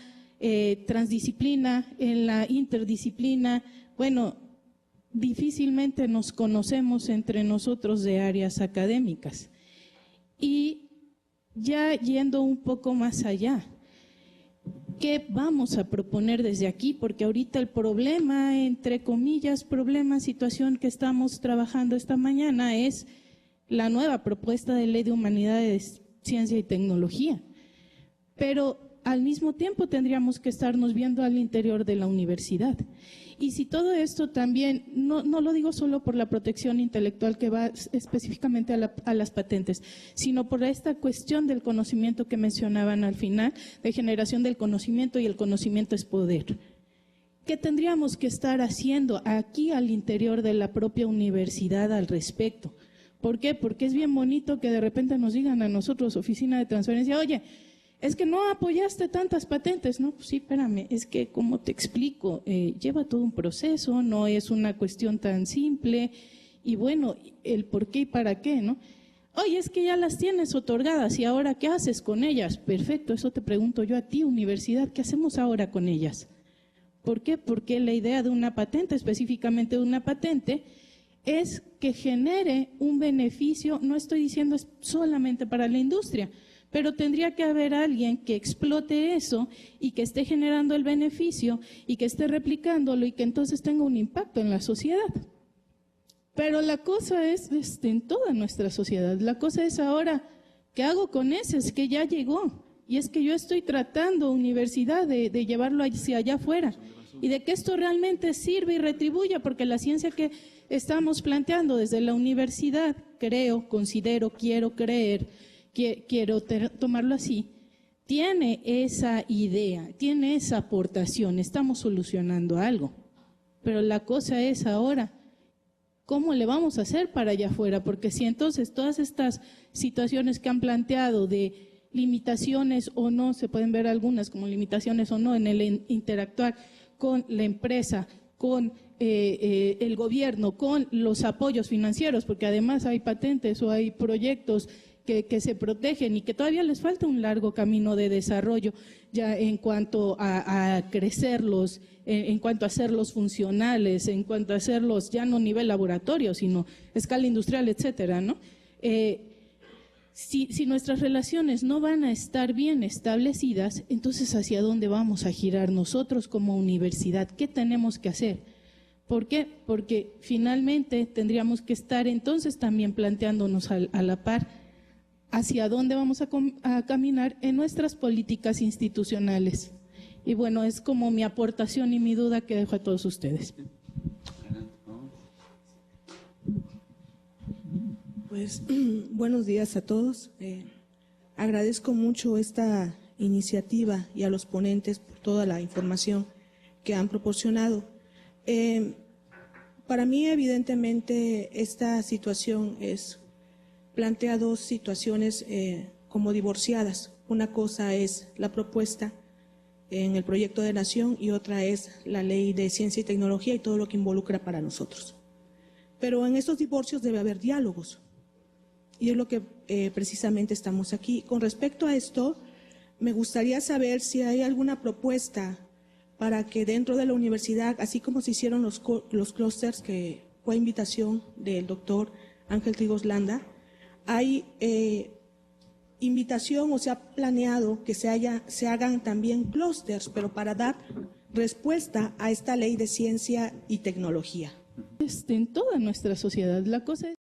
transdisciplina, en la interdisciplina. Bueno, difícilmente nos conocemos entre nosotros de áreas académicas. Y ya yendo un poco más allá, ¿qué vamos a proponer desde aquí? Porque ahorita el problema, entre comillas, problema, situación que estamos trabajando esta mañana es la nueva propuesta de Ley de Humanidades, Ciencia y Tecnología. Pero al mismo tiempo tendríamos que estarnos viendo al interior de la universidad. Y si todo esto también, no lo digo solo por la protección intelectual que va específicamente a las patentes, sino por esta cuestión del conocimiento que mencionaban al final, de generación del conocimiento, y el conocimiento es poder. ¿Qué tendríamos que estar haciendo aquí al interior de la propia universidad al respecto? ¿Por qué? Porque es bien bonito que de repente nos digan a nosotros, oficina de transferencia, oye, es que no apoyaste tantas patentes. No, pues sí, espérame, es que como te explico, lleva todo un proceso, no es una cuestión tan simple, y bueno, el por qué y para qué, ¿no? Oye, es que ya las tienes otorgadas, ¿y ahora qué haces con ellas? Perfecto, eso te pregunto yo a ti, universidad, ¿qué hacemos ahora con ellas? ¿Por qué? Porque la idea de una patente, específicamente de una patente, es que genere un beneficio, no estoy diciendo solamente para la industria, pero tendría que haber alguien que explote eso y que esté generando el beneficio y que esté replicándolo y que entonces tenga un impacto en la sociedad. Pero la cosa es en toda nuestra sociedad. La cosa es ahora, ¿qué hago con ese? Es que ya llegó. Y es que yo estoy tratando, universidad, de llevarlo hacia allá afuera. Y de que esto realmente sirva y retribuya, porque la ciencia que estamos planteando desde la universidad, creo, considero, quiero creer, quiero tomarlo así, tiene esa idea, tiene esa aportación, estamos solucionando algo. Pero la cosa es ahora, ¿cómo le vamos a hacer para allá afuera? Porque si entonces todas estas situaciones que han planteado de limitaciones o no, se pueden ver algunas como limitaciones o no en el interactuar con la empresa, con el gobierno, con los apoyos financieros, porque además hay patentes o hay proyectos que se protegen y que todavía les falta un largo camino de desarrollo ya en cuanto a crecerlos, en cuanto a hacerlos funcionales, en cuanto a hacerlos ya no a nivel laboratorio, sino escala industrial, etcétera, ¿no? Si nuestras relaciones no van a estar bien establecidas, entonces ¿hacia dónde vamos a girar nosotros como universidad? ¿Qué tenemos que hacer? ¿Por qué? Porque finalmente tendríamos que estar entonces también planteándonos a la par hacia dónde vamos a caminar en nuestras políticas institucionales. Y bueno, es como mi aportación y mi duda que dejo a todos ustedes. Pues buenos días a todos. Agradezco mucho esta iniciativa y a los ponentes por toda la información que han proporcionado. Para mí, evidentemente, esta situación plantea dos situaciones como divorciadas. Una cosa es la propuesta en el proyecto de nación y otra es la ley de ciencia y tecnología y todo lo que involucra para nosotros. Pero en estos divorcios debe haber diálogos. Y es lo que precisamente estamos aquí. Con respecto a esto, me gustaría saber si hay alguna propuesta para que dentro de la universidad, así como se hicieron los clústeres, que fue invitación del doctor Ángel Trigos Landa, hay invitación o se ha planeado que se hagan también clústeres, pero para dar respuesta a esta ley de ciencia y tecnología. En toda nuestra sociedad, la cosa es